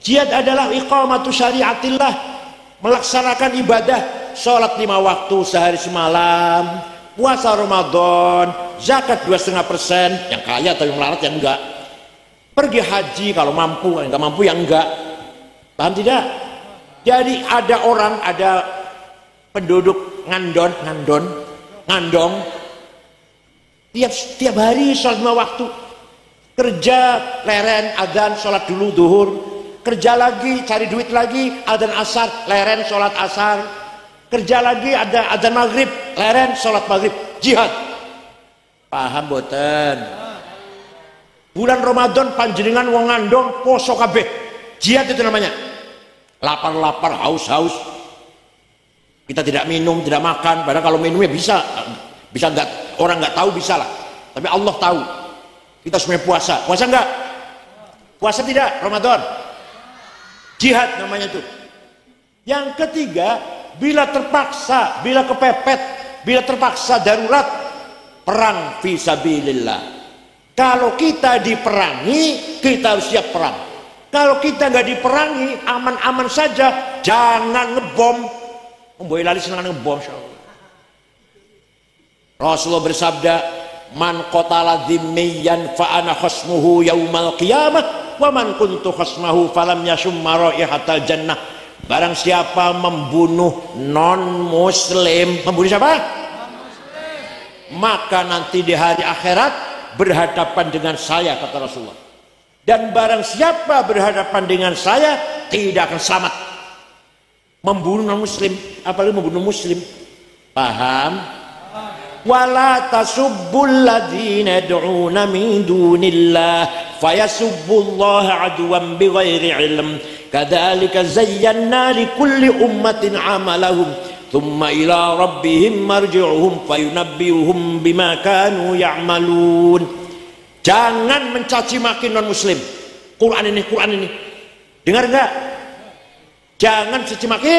S1: Jihad adalah iqamatu syariatillah, melaksanakan ibadah, sholat 5 waktu sehari semalam, puasa Ramadan, zakat 2,5%, yang kaya tapi melarat yang enggak, pergi haji kalau mampu, yang enggak mampu yang enggak. Paham tidak? Jadi ada orang, ada penduduk ngandong tiap hari sholat 5 waktu, kerja leren adzan sholat dulu duhur, kerja lagi cari duit lagi adzan asar leren sholat asar, kerja lagi ada adzan maghrib leren sholat maghrib, jihad. Paham boten? Bulan Ramadan panjenengan wong ngandong poso kabeh, jihad itu namanya. Lapar-lapar, haus-haus, kita tidak minum, tidak makan, padahal kalau minumnya bisa nggak, orang nggak tahu bisa lah, tapi Allah tahu. Kita semuanya puasa nggak? Puasa tidak Ramadan, jihad namanya itu. Yang ketiga, bila terpaksa, bila kepepet, bila terpaksa darurat, perang fisabilillah. Kalau kita diperangi, kita harus siap perang. Kalau kita nggak diperangi, aman-aman saja, jangan ngebom. Boyolali senang ngebom. Rasulullah bersabda, man qatala dhimmiyan fa ana khasmuhu yaumal qiyamah wa man kuntu khasmahu falam yashumma raihatal jannah. Barang siapa membunuh non muslim, membunuh siapa? Non-muslim, maka nanti di hari akhirat berhadapan dengan saya, kata Rasulullah. Dan barang siapa berhadapan dengan saya tidak akan selamat. Membunuh non muslim, apalagi membunuh muslim. Paham? Wala tasubbul ladzina yad'una min dunillah fayasubbullaha aduwan bighairi ilm. Kadzalika zayyana likulli ummatin amalahum thumma ila rabbihim marji'uhum fayunabbi'uhum bima kanu ya'malun. Jangan mencaci maki non muslim. Quran ini dengar enggak? Jangan caci maki.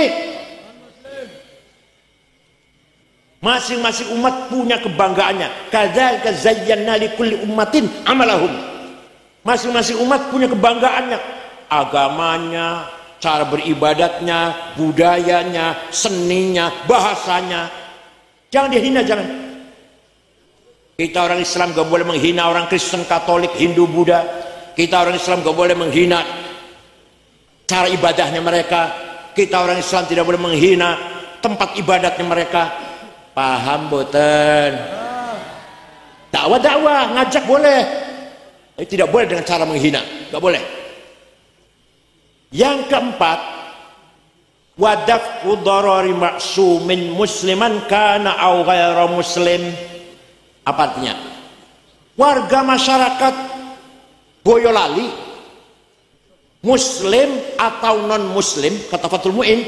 S1: Masing-masing umat punya kebanggaannya. Kadzalika zayyana likulli ummatin amalahum. Masing-masing umat punya kebanggaannya, agamanya, cara beribadatnya, budayanya, seninya, bahasanya. Jangan dihina, jangan. Kita orang Islam gak boleh menghina orang Kristen, Katolik, Hindu, Buddha. Kita orang Islam gak boleh menghina cara ibadahnya mereka. Kita orang Islam tidak boleh menghina tempat ibadatnya mereka. Paham boten? Dakwah ngajak boleh, tapi tidak boleh dengan cara menghina, gak boleh. Yang keempat, wadaf'u dharari ma'sumin musliman kana aw ghaira muslim. Apa artinya? Warga masyarakat Boyolali, muslim atau non muslim, kata Fathul Mu'in,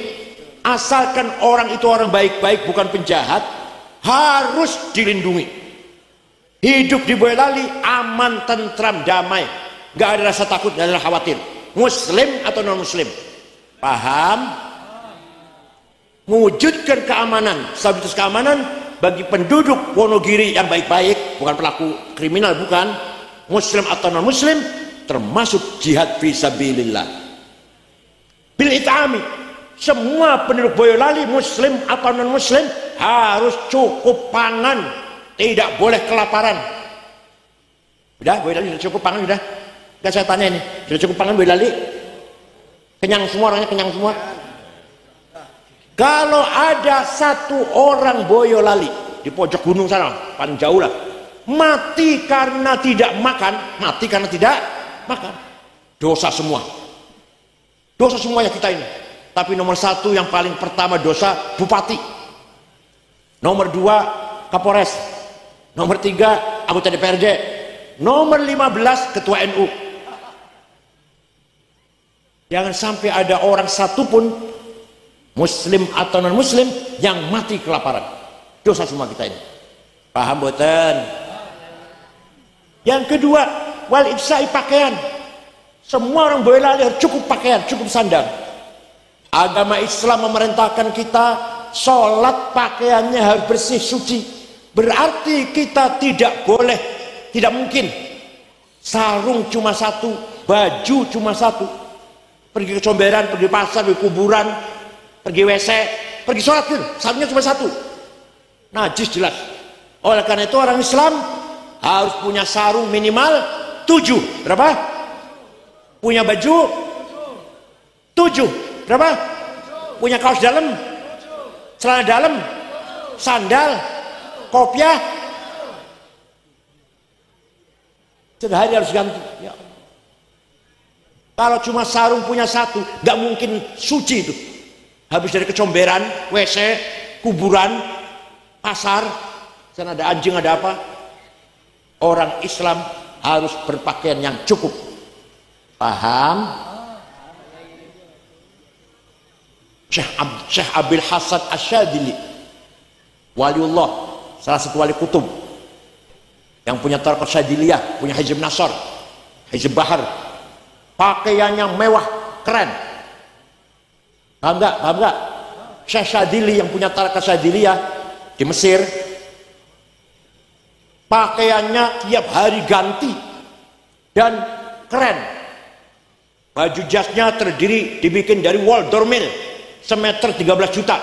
S1: asalkan orang itu orang baik-baik, bukan penjahat, harus dilindungi. Hidup di Boyolali aman, tentram, damai, nggak ada rasa takut, nggak ada rasa khawatir, muslim atau non muslim. Paham? Mewujudkan keamanan, stabilitas keamanan bagi penduduk Wonogiri yang baik-baik, bukan pelaku kriminal, bukan, muslim atau non muslim, termasuk jihad fisabilillah. Bil it'ami, semua penduduk Boyolali muslim atau non muslim harus cukup pangan, tidak boleh kelaparan. Udah Boyolali sudah cukup pangan, udah? Enggak, saya tanya ini, sudah cukup pangan Boyolali? Kenyang semua orangnya, kenyang semua? Kalau ada satu orang Boyolali di pojok gunung sana, paling jauh lah, mati karena tidak makan, dosa semua. Dosa semuanya kita ini. Tapi nomor satu yang paling pertama dosa bupati. Nomor dua Kapolres. Nomor tiga anggota DPRD. Nomor 15 ketua NU. Jangan sampai ada orang satupun muslim atau non muslim yang mati kelaparan. Dosa semua kita ini. Paham boten? Yang kedua, wal ibsai, pakaian. Semua orang Boyolali harus cukup pakaian, cukup sandang. Agama Islam memerintahkan kita sholat pakaiannya harus bersih, suci. Berarti kita tidak boleh, tidak mungkin sarung cuma satu, baju cuma satu. pergi ke comberan, pergi pasar, pergi kuburan, pergi WC, pergi sholat gitu. Sarungnya cuma satu, najis jelas. Oleh karena itu orang Islam harus punya sarung minimal 7. Berapa? Punya baju 7. Berapa? Punya kaos dalam, celana dalam, sandal, kopiah. Setiap hari harus ganti. Ya. Kalau cuma sarung punya satu, nggak mungkin suci itu. Habis dari kecomberan, WC, kuburan, pasar, sana ada anjing, ada apa. Orang Islam harus berpakaian yang cukup. Paham? Syekh Abil Hasan Asyadili, waliullah, salah satu wali kutub yang punya Tariqah Syadiliyah, punya Hizb Nasr, Hizb Bahar, pakaiannya mewah, keren. Paham nggak? Paham nggak? Syekh Syadili yang punya Tariqah Syadiliyah di Mesir, pakaiannya tiap hari ganti dan keren. Baju jasnya dibikin dari wol dormil semeter 13 juta.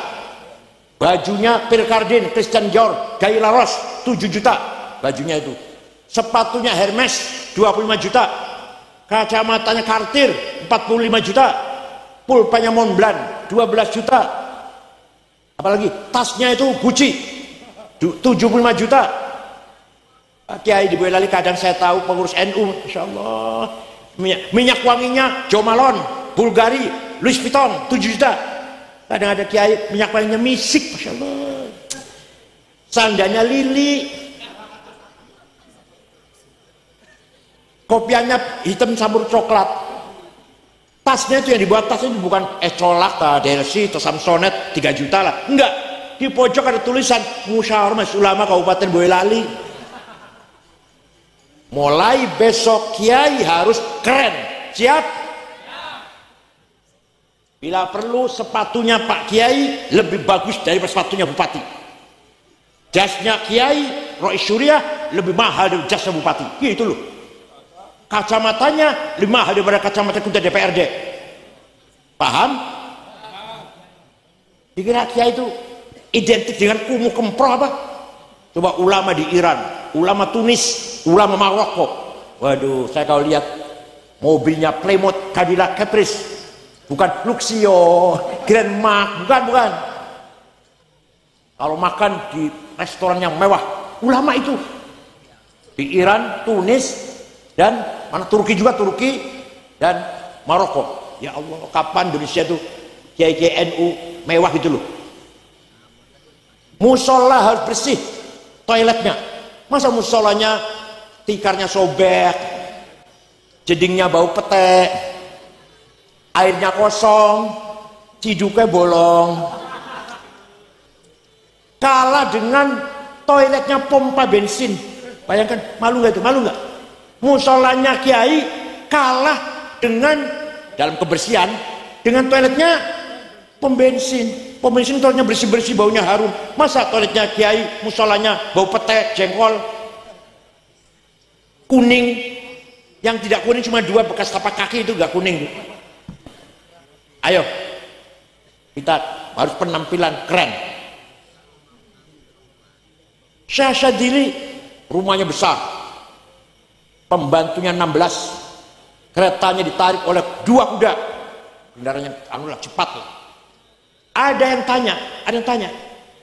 S1: Bajunya Pierre Cardin, Christian Dior, Guy Laros 7 juta bajunya itu. Sepatunya Hermes 25 juta. Kacamatanya Cartier 45 juta. Pulpanya Montblanc 12 juta. Apalagi tasnya itu Gucci 75 juta. Pak Kiai di Boyolali kadang saya tahu pengurus NU, Masya Allah, minyak wanginya Jo Malone, Bulgari, Louis Vuitton 7 juta. Kadang ada kiai minyak wanginya Misik, Masya Allah, sandalnya Lili, kopiannya hitam campur coklat. Tasnya itu yang dibuat tas itu bukan Colak, Delsi, atau Samsonet 3 juta lah, enggak. Di pojok ada tulisan Musyawarah Majelis Ulama Kabupaten Boyolali. Mulai besok kiai harus keren. Siap? Bila perlu sepatunya Pak Kiai lebih bagus daripada sepatunya Bupati. Jasnya Kiai Rois Syuriah lebih mahal dari jasnya Bupati. Gitu loh. Kacamatanya lebih mahal daripada kacamata ketua DPRD. Paham? Dikira Kiai itu identik dengan kumuh kemproh apa? Coba ulama di Iran, ulama Tunis, ulama Maroko. Waduh, saya kalau lihat mobilnya Plymouth, Cadillac Caprice, bukan Luxio, Grand Mark, bukan. Kalau makan di restoran yang mewah, ulama itu di Iran, Tunis, dan mana Turki juga, Turki dan Maroko. Ya Allah, kapan Indonesia itu kiai-kiai NU mewah gitu loh. Musola harus bersih, toiletnya. Masa musolanya tikarnya sobek, jedingnya bau pete, airnya kosong, ciduknya bolong. Kalah dengan toiletnya pompa bensin. Bayangkan, malu nggak itu? Malu nggak? Musolanya kiai kalah dengan dalam kebersihan dengan toiletnya pom bensin. Pom bensin toiletnya bersih-bersih, baunya harum. Masa toiletnya kiai, musolanya bau pete, jengkol, kuning. Yang tidak kuning cuma 2 bekas tapak kaki, itu nggak kuning. Ayo, kita harus penampilan keren. Syekh Syadili rumahnya besar, pembantunya 16, keretanya ditarik oleh 2 kuda, kendaraannya anulah cepat lah. Ada yang tanya,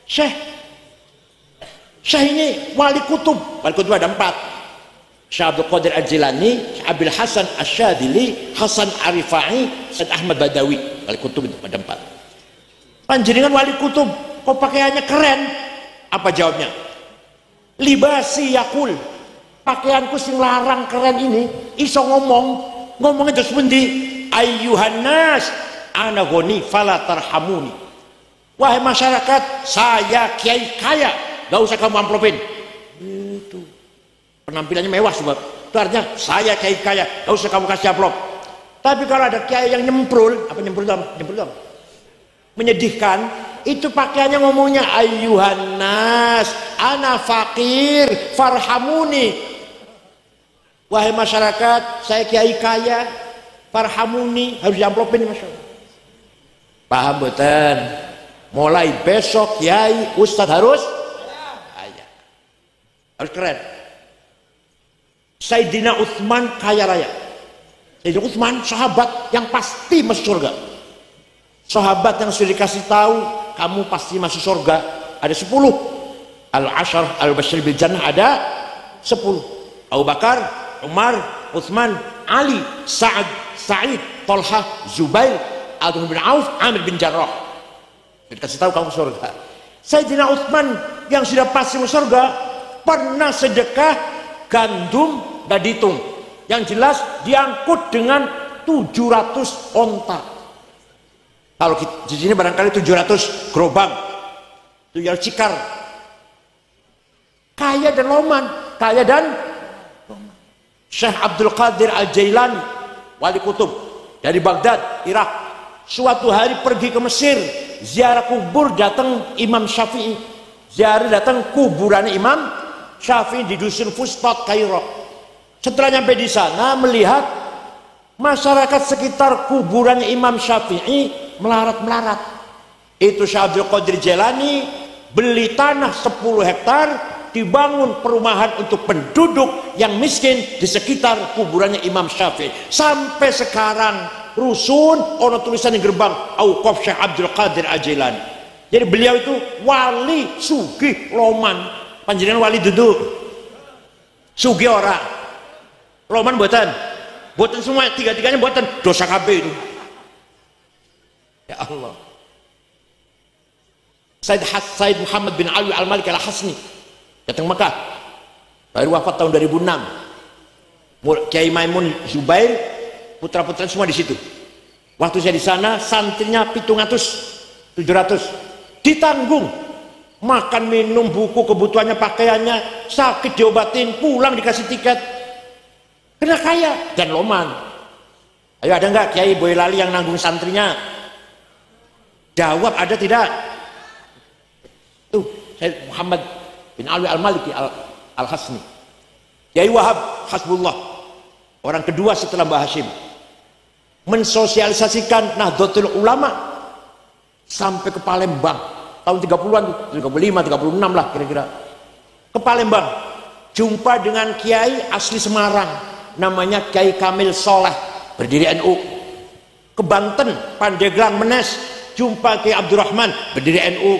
S1: Syekh ini wali kutub ada 4. Syekh Abdul Qadir Al-Jilani, Syekh Abil Hasan Asyadili, Hasan Arifai, Syekh Ahmad Badawi, wali kutub itu ada 4. Panjenengan wali kutub, kok pakaiannya keren? Apa jawabnya? Libasi yakul, pakaianku sing larang keren ini iso ngomongnya terus pundi? Ayyuhan nas ana ghani fala tarhamuni. Wahai masyarakat, saya kiai kaya, gak usah kamu amplopin. Itu penampilannya mewah sebab itu artinya saya kiai kaya, gak usah kamu kasih amplop. Tapi kalau ada kiai yang nyemprul, apa nyemprul menyedihkan, itu pakaiannya ngomongnya ayyuhan nas ana fakir farhamuni. Wahai masyarakat, saya kiai kaya, Farhamuni harus diamplopin Masya Allah. Paham betul? Mulai besok Kiai Ustadz harus keren. Sayyidina Utsman kaya raya. Sayyidina Utsman sahabat yang pasti masuk surga. Sahabat yang sudah dikasih tahu kamu pasti masuk surga ada 10. Al-Ashar al-Bashir bil Jannah ada 10. Abu Bakar, Umar, Utsman, Ali, Sa'ad, Sa'id, Talha, Zubair, Abdurrahman bin Auf, Amir bin Jarrah. Dikasih tahu kamu surga. Sayyidina Utsman yang sudah pasti masuk surga pernah sedekah gandum gak dihitung, yang jelas diangkut dengan 700 onta. Kalau di sini barangkali 700 gerobak, 700 cikar. Kaya dan loman, kaya dan loman. Syekh Abdul Qadir Al-Jailani, wali kutub dari Baghdad, Irak, suatu hari pergi ke Mesir, ziarah kubur, datang Imam Syafi'i, ziarah datang kuburan Imam Syafi'i di dusun Fustat, Kairo. Setelah nyampe di sana melihat masyarakat sekitar kuburan Imam Syafi'i melarat-melarat. Itu Syekh Abdul Qadir Jailani beli tanah 10 hektar, dibangun perumahan untuk penduduk yang miskin di sekitar kuburannya Imam Syafi'i. Sampai sekarang rusun ono tulisan di gerbang Auqaf Syekh Abdul Qadir Al-Jailani. Jadi beliau itu wali sugih loman. Panjenengan wali duduk sugih ora loman buatan semua, tiga-tiganya buatan dosa kabeh itu. Ya Allah. Said Muhammad bin Ali Al-Malik Al-Hasni datang Mekah, baru wafat tahun 2006. Kiai Maimun Zubair, putra-putra semua di situ. Waktu saya di sana santrinya 700 ditanggung, makan minum buku kebutuhannya, pakaiannya, sakit diobatin, pulang dikasih tiket, kena kaya dan loman. Ayo ada nggak Kiai Boyolali yang nanggung santrinya? Jawab ada tidak? Tuh Said Muhammad bin Ali Al-Maliki Al-Hasni. Kiai Wahab Hasbullah, orang kedua setelah Mbah Hashim, mensosialisasikan Nahdlatul Ulama sampai ke Palembang tahun 30-an, 35, 36 lah kira-kira, ke Palembang, jumpa dengan Kiai asli Semarang namanya Kiai Kamil Soleh, berdiri NU. Ke Banten, Pandeglang, Menes, jumpa Kiai Abdurrahman, berdiri NU.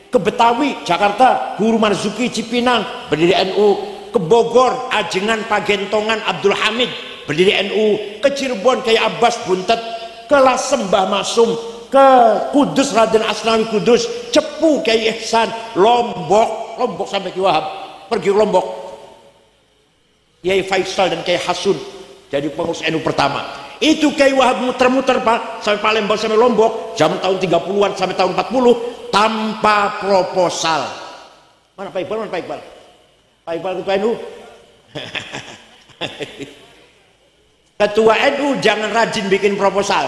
S1: Ke Betawi, Jakarta, Guru Marzuki Cipinang, berdiri NU. Ke Bogor, Ajengan, Pagentongan, Abdul Hamid, berdiri NU. Ke Cirebon, Kiai Abbas Buntet. Ke Lasem, Mbah Masum. Ke Kudus, Raden Asnawi Kudus. Cepu, Kiai Ihsan. Lombok sampai Kiai Wahab pergi ke Lombok. Kiai Faisal dan Kiai Hasun jadi pengurus NU pertama. Itu Kiai Wahab muter-muter Pak, sampai Palembang sampai Lombok, zaman tahun 30-an sampai tahun 40 tanpa proposal. Mana Pak Iqbal? Pak Iqbal ketua NU. Ketua NU jangan rajin bikin proposal.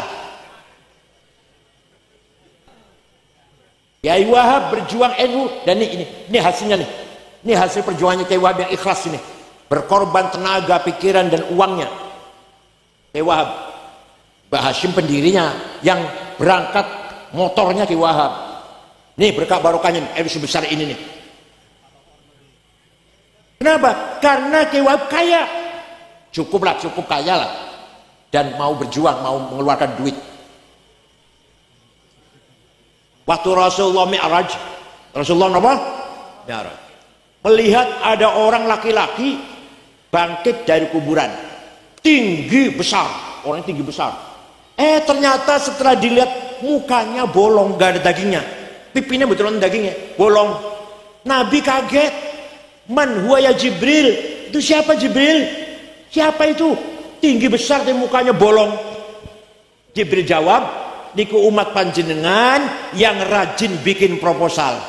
S1: Kiai Wahab berjuang NU, dan ini hasilnya nih. Ini hasil perjuangannya Kiai Wahab yang ikhlas ini. Berkorban tenaga, pikiran dan uangnya. Kiai Wahab, Mbah Hashim pendirinya, yang berangkat motornya Kiai Wahab. Nih berkah barokahnya NU sebesar ini nih. Kenapa? Karena Kiai Wahab kaya. Cukup kaya lah. Dan mau berjuang, mau mengeluarkan duit. Waktu Rasulullah Mi'raj, Rasulullah apa? Mi'raj. Melihat ada orang laki-laki bangkit dari kuburan, tinggi besar, orang tinggi besar. Ternyata setelah dilihat mukanya bolong, gak ada dagingnya, pipinya betulan dagingnya, bolong. Nabi kaget, man huwa ya Jibril, itu siapa Jibril? Siapa itu? Tinggi besar tapi mukanya bolong. Jibril jawab, niku umat panjenengan yang rajin bikin proposal.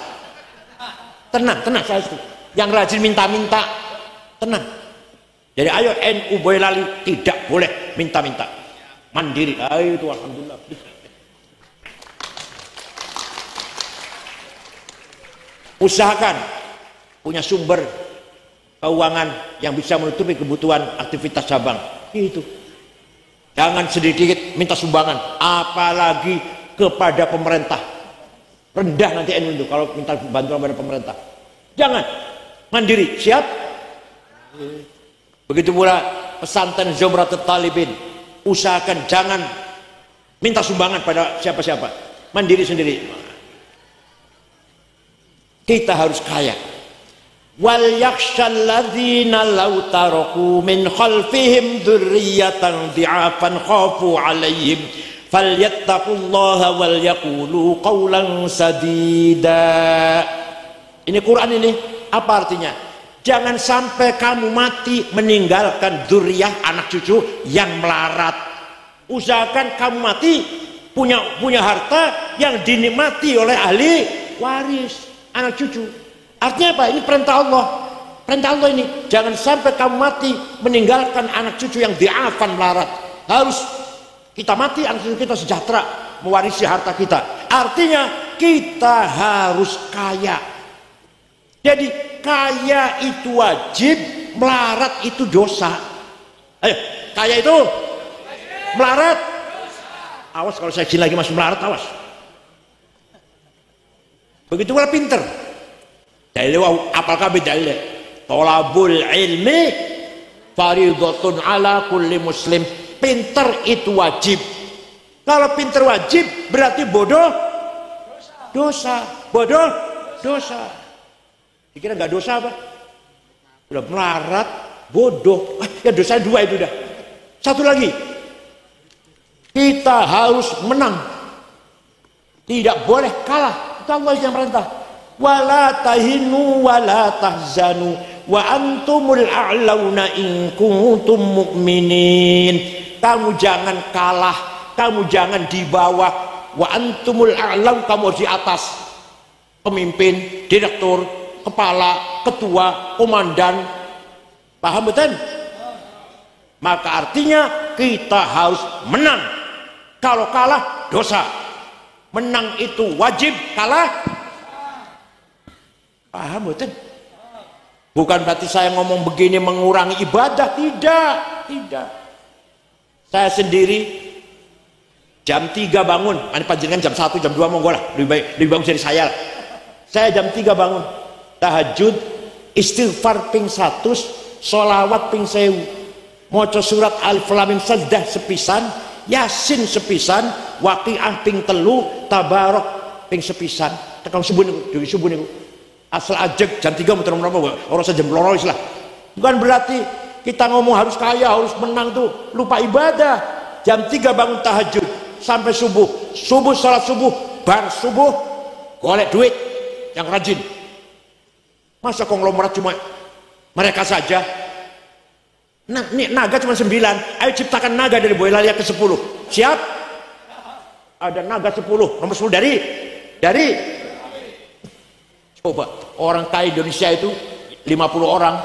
S1: Tenang saya itu. Yang rajin minta-minta, tenang. Jadi ayo NU Boyolali tidak boleh minta-minta, mandiri. Ayo itu alhamdulillah. Usahakan punya sumber keuangan yang bisa menutupi kebutuhan aktivitas cabang. Itu Jangan sedikit minta sumbangan, apalagi kepada pemerintah. Rendah nanti NU itu kalau minta bantuan pada pemerintah. Jangan, mandiri, siap? Begitu pula pesantren Zumratul Talibin, usahakan jangan minta sumbangan pada siapa-siapa, mandiri sendiri. Kita harus kaya. Wal yakhshal ladzina law taraku min khalfihim dzurriyyatan dhi'afan khafu 'alaihim falyattaqullaha wal yaqulu qawlan sadida. Ini Quran ini apa artinya? Jangan sampai kamu mati meninggalkan dzurriyyah, anak cucu yang melarat. Usahakan kamu mati punya harta yang dinikmati oleh ahli waris, anak cucu. Artinya apa? Ini perintah Allah. Perintah Allah ini, jangan sampai kamu mati meninggalkan anak cucu yang diafan melarat. Harus kita mati, anak cucu kita sejahtera mewarisi harta kita. Artinya kita harus kaya. Jadi kaya itu wajib, melarat itu dosa. Ayo, kaya itu melarat. Awas kalau saya izin lagi masih melarat, awas. Begitu pula pinter. Dalil apal kabeh dalil. Thalabul ilmi fardhatun ala kulli muslim. Pinter itu wajib. Kalau pinter wajib berarti bodoh dosa. Bodoh dosa. Dikira nggak dosa apa? Udah melarat, bodoh. Ya dosa dua itu dah. Satu lagi. Kita harus menang. Tidak boleh kalah. Itu Allah yang perintah. Wala tahinu wala tahzanu wa antumul a'launa in kuntum mu'minin. Kamu jangan kalah, kamu jangan di bawah. Wa antumul a'laun, kamu harus di atas. Pemimpin, direktur, kepala, ketua, komandan. Paham betul? Maka artinya kita harus menang. Kalau kalah dosa. Menang itu wajib, kalah. Paham betul? Bukan berarti saya ngomong begini mengurangi ibadah, tidak, tidak. Saya sendiri jam 3 bangun, ini panjenengan jam 1, jam 2 monggo lah, lebih bagus dari saya lah. Saya jam 3 bangun, tahajud, istighfar ping 100, sholawat ping 1000, maca surat Alif Lam Mim Sajdah sepisan, Yasin sepisan, Waqiah ping 3, Tabarok ping sepisan. Tekan subuh niku, dewi subuh niku. Asal ajek jam 3 muter orang saja melorois lah. Bukan berarti kita ngomong harus kaya, harus menang tuh, lupa ibadah. Jam 3 bangun tahajud sampai subuh, salat subuh, bar subuh golek duit yang rajin. Masa konglomerat cuma mereka saja? Nah, ini naga cuma 9. Ayo ciptakan naga dari Boyolali ke 10. Siap? Ada naga 10, nomor 10 dari coba orang kaya Indonesia itu 50 orang.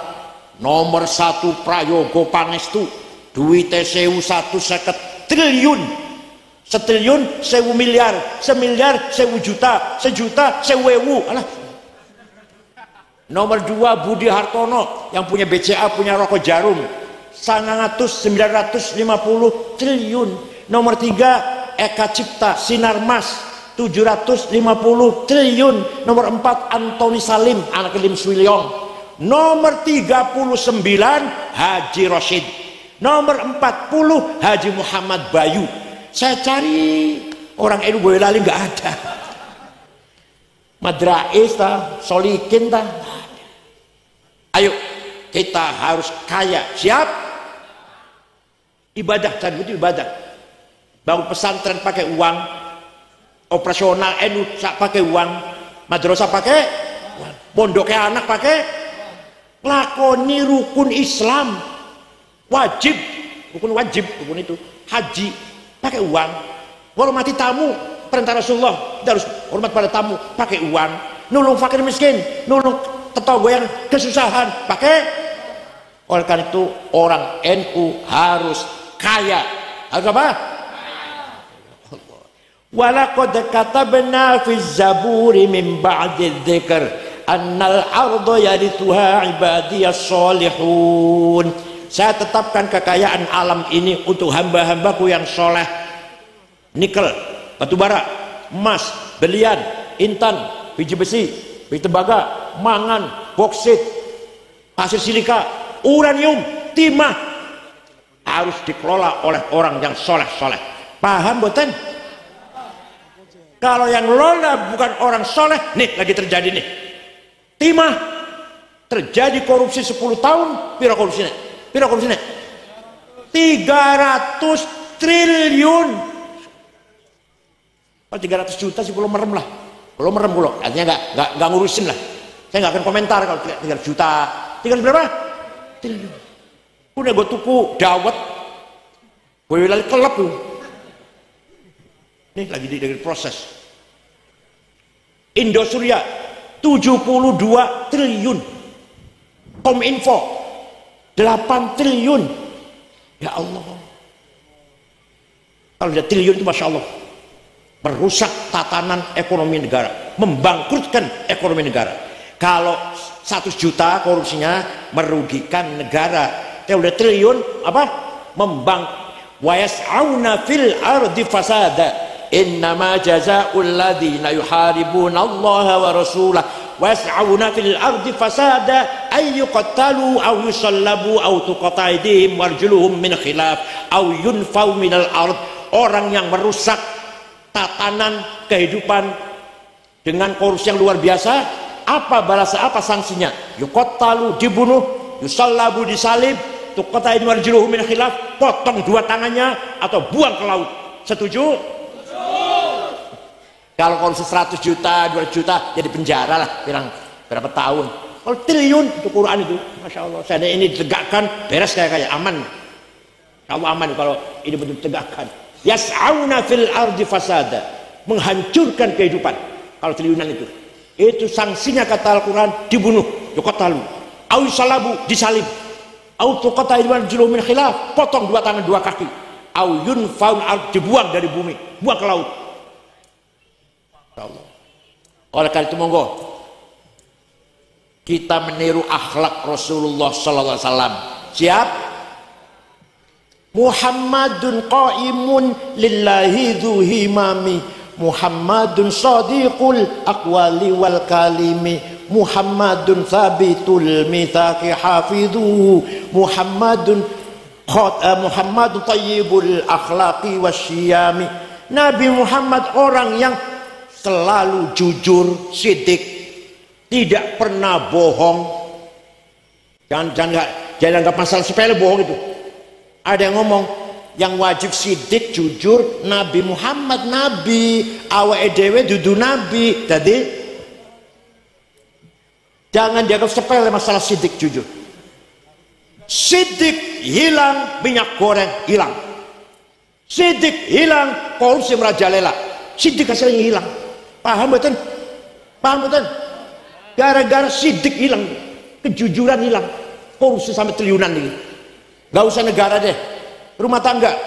S1: Nomor 1 Prayogo Pangestu, duitnya 1.150 triliun, setriliun 1.000 miliar, semiliar 1.000 juta, sejuta 1.000. Alah. Nomor 2 Budi Hartono yang punya BCA, punya rokok Jarum, 950 triliun. Nomor 3 Eka Cipta Sinarmas, 750 triliun. Nomor 4 Antoni Salim, anak Lim Swilyong. Nomor 39 Haji Rosid. Nomor 40 Haji Muhammad Bayu. Saya cari orang NU Boyolali nggak ada. Madrais ta, Solikin ta. Ayo kita harus kaya. Siap? Ibadah, dan itu ibadah. Bangun pesantren pakai uang, operasional NU pakai uang, madrasah pakai uang, pondoknya anak pakai, lakoni rukun Islam wajib, rukun wajib, rukun itu haji pakai uang. Hormati tamu, perintah Rasulullah, kita harus hormat pada tamu pakai uang. Nulung fakir miskin, nulung tetangga yang kesusahan pakai. Oleh karena itu orang NU harus kaya. Harus apa? Walaqad katabna fi zaburi min ba'di dzikr annal arda yarithuha ibadiyas solihun. saya tetapkan kekayaan alam ini untuk hamba-hambaku yang soleh. Nikel, batu bara, emas, berlian, intan, biji besi, biji tembaga, mangan, boksit, pasir silika, uranium, timah, harus dikelola oleh orang yang soleh-soleh. Paham boten? Kalau yang lola bukan orang soleh, nih lagi terjadi nih. Timah, terjadi korupsi 10 tahun, pira korupsinya? Pira korupsinya? 300 triliun. Kalau 300 juta sih belum merem lah. Belum merem belum. Artinya nggak ngurusin lah. Saya nggak akan komentar kalau 300 juta. 300 berapa? Triliun. Udah gue tuku dawet. Gue lagi kelep tuh. Ini lagi di proses. Indosuria 72 triliun. Kominfo 8 triliun. Ya Allah. Kalau ada triliun itu Masya Allah. Merusak tatanan ekonomi negara. Membangkrutkan ekonomi negara. Kalau 100 juta korupsinya merugikan negara. Ya udah triliun apa? Wa yas'auna fil ardi fasada. Innama jazaa'ul ladzina yuharibuna Allah wa rasulah wa yas'auna fil ardi fasada ay yuqtalu aw yusallabu aw tuqata aydihim warjuluhum min khilaf aw yunfau minal ard. Orang yang merusak tatanan kehidupan dengan korupsi yang luar biasa, apa balasan, apa sanksinya? Yuqtalu, dibunuh, yusallabu, disalib, tuqata aydihim warjuluhum min khilaf, potong dua tangannya atau buang ke laut. Setuju? Kalau korupsi 100 juta, 200 juta, jadi penjara lah, berapa tahun. Kalau triliun itu Quran itu, Masya Allah. Saya ini ditegakkan, beres kayak aman. Kalau aman kalau ini betul ditegakkan. Yas'auna fil ardi fasada, menghancurkan kehidupan. Kalau triliunan itu sanksinya kata Al-Quran, dibunuh, yuqtalu, au salabu, disalib, au tuqata aydihim min khilaf, potong dua tangan dua kaki, au yunfaul ard, dibuang dari bumi, buang ke laut. Allah. Oleh karena itu monggo kita meniru akhlak Rasulullah sallallahu alaihi wasallam. Siap? Muhammadun qaimun lillahi dzu himami, Muhammadun shadiqul aqwali wal kalimi, Muhammadun tsabitul mitsaqi hafidhu, Muhammadun thayyibul akhlaqi wasyiyami. Nabi Muhammad orang yang selalu jujur, sidik, tidak pernah bohong. Jangan anggap masalah sepele bohong itu. Ada yang ngomong yang wajib sidik, jujur Nabi Muhammad, nabi, awake dhewe dudu nabi. Jadi jangan dianggap sepele masalah sidik, jujur. Sidik hilang, minyak goreng hilang. Sidik hilang, korupsi merajalela. Sidik hasilnya hilang. Paham betul? Paham betul? Gara-gara sidik hilang, kejujuran hilang, korupsi sampai triliunan ini. Gak usah negara deh, rumah tangga,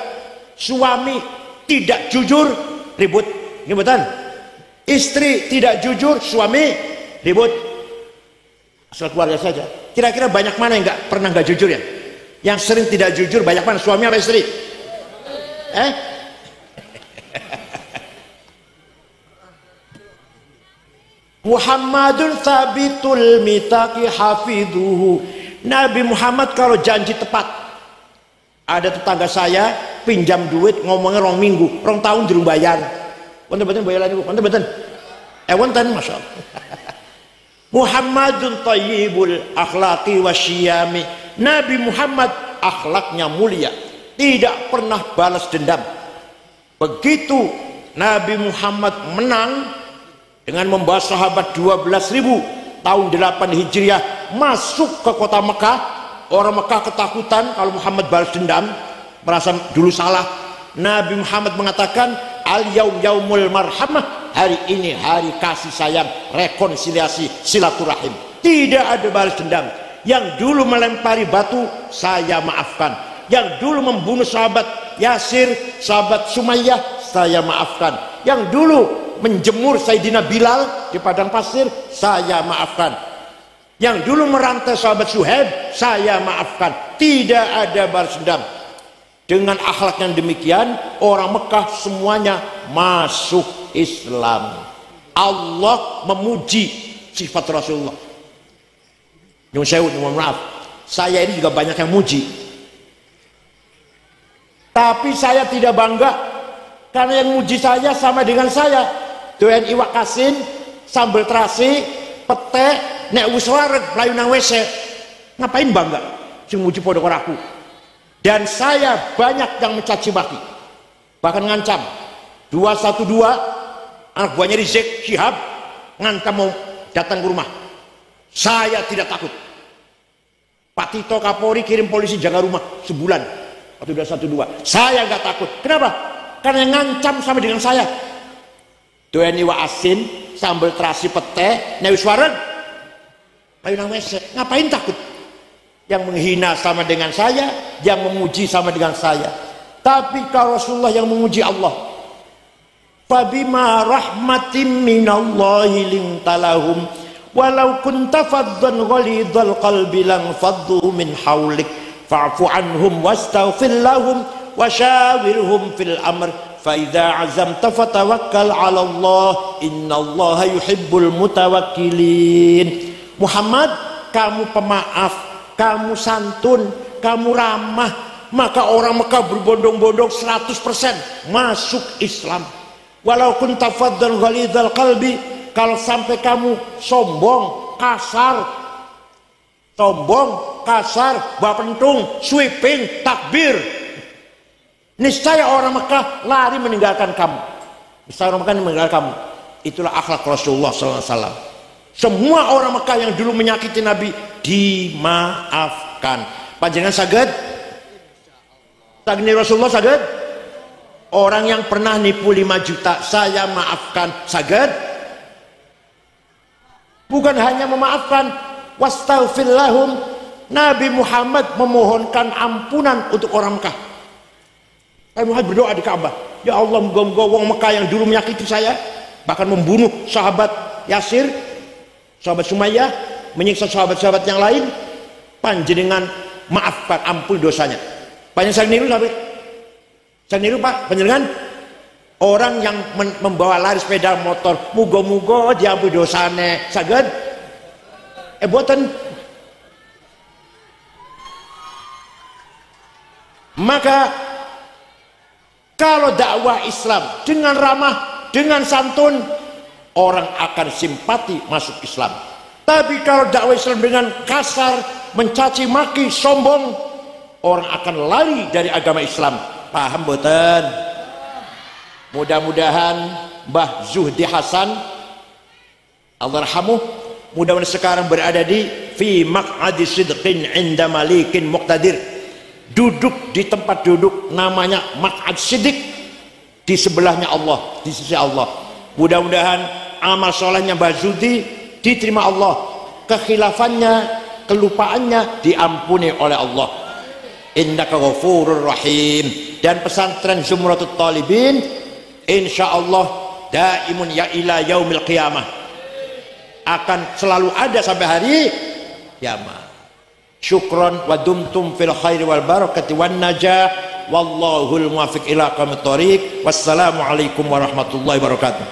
S1: suami tidak jujur, ribut, betul? Istri tidak jujur, suami ribut. Asal keluarga saja. Kira-kira banyak mana yang pernah nggak jujur ya? Yang sering tidak jujur banyak mana, suami apa istri? Muhammadun tsabitul mitsaqi hafidhuhu. Nabi Muhammad kalau janji tepat. Ada tetangga saya pinjam duit ngomongnya 2 minggu, 2 tahun durung bayar. Wonten bayar niku, wonten. Wonten masyaallah. Muhammadun thayyibul akhlaqi wasyiyami. Nabi Muhammad akhlaknya mulia, tidak pernah balas dendam. Begitu Nabi Muhammad menang dengan membawa sahabat 12.000 tahun 8 Hijriah masuk ke kota Mekah. Orang Mekah ketakutan kalau Muhammad balas dendam, merasa dulu salah. Nabi Muhammad mengatakan al-yaum yaumul marhamah, hari ini hari kasih sayang, rekonsiliasi, silaturahim, tidak ada balas dendam. Yang dulu melempari batu saya maafkan, yang dulu membunuh sahabat Yasir, sahabat Sumayyah saya maafkan, yang dulu menjemur Sayyidina Bilal di padang pasir saya maafkan. Yang dulu merantai sahabat Suhaib, saya maafkan. Tidak ada balas dendam. Dengan akhlak yang demikian, orang Mekah semuanya masuk Islam. Allah memuji sifat Rasulullah. Nyun sewu, mohon maaf, saya ini juga banyak yang muji, tapi saya tidak bangga karena yang muji saya sama dengan saya. Doyan iwak asin, sambal terasi, pete, nek wis wareg mlayu nang WC. Ngapain bangga? Sing muji padha karo aku. Dan saya banyak yang mencaci maki, bahkan ngancam. 212 anak buahnya Rizik Syihab ngancam mau datang ke rumah. Saya tidak takut. Pak Tito Kapolri kirim polisi jaga rumah sebulan waktu 212. Saya nggak takut. Kenapa? Karena yang ngancam sama dengan saya. Doyan iwak asin, sambal terasi pete, nek wis wareg ayo nang WC. Ngapain takut? Yang menghina sama dengan saya, yang memuji sama dengan saya. Tapi kalau Rasulullah yang memuji Allah, fabima rahmatin minallahi lintalahum walau kunta faddan ghalidhal qalbi lang faddu min hawlik fa'fu anhum wastaghfir lahum wasyawirhum fil amr fa idza azamta fatawakkal 'ala Allah innallaha yuhibbul mutawakkilin. Muhammad, kamu pemaaf, kamu santun, kamu ramah, maka orang Mekah berbondong-bondong 100% masuk Islam. Walau kunta faddan ghalidhal qalbi, kalau sampai kamu sombong, kasar, bapentung, sweeping, takbir, niscaya orang Mekah lari meninggalkan kamu. Niscaya orang Mekah meninggalkan kamu. Itulah akhlak Rasulullah SAW. Semua orang Mekah yang dulu menyakiti Nabi dimaafkan. Panjenengan saged? Saged Rasulullah saged? Orang yang pernah nipu 5 juta saya maafkan, saged? Bukan hanya memaafkan, wastaghfir lahum, Nabi Muhammad memohonkan ampunan untuk orang Mekah. Nabi Muhammad berdoa di Ka'bah, ya Allah, moga-moga wong Mekah yang dulu menyakiti saya, bahkan membunuh sahabat Yasir, sahabat Sumayyah, menyiksa sahabat-sahabat yang lain, panjenengan maafkan, ampun dosanya. Panjenengan sang niru sampai sang niru Pak, panjenengan orang yang membawa lari sepeda motor, muga-muga diampuni dosane, saged? Boten. Maka kalau dakwah Islam dengan ramah, dengan santun, orang akan simpati masuk Islam. Tapi kalau dakwah Islam dengan kasar, mencaci maki, sombong, orang akan lari dari agama Islam. Paham boten? Mudah-mudahan Mbah Zuhdi Hasan Allahumma, mudah-mudahan sekarang berada di fi maq'adi sidqin inda malikin muqtadir, duduk di tempat duduk namanya maq'ad siddiq, di sebelahnya Allah, di sisi Allah. Mudah-mudahan amal solehnya Mbah Zuhdi diterima Allah, kekhilafannya, kelupaannya diampuni oleh Allah. Innaka ghafurur rahim. Dan pesantren Zumratut Talibin insyaallah daimun ya ila yaumil qiyamah, akan selalu ada sampai hari kiamat. Syukron wa dumtum fil khairi wal barakati wan najah, wallahul muwaffiq ila aqwamit thoriq. Wassalamu alaikum warahmatullahi wabarakatuh.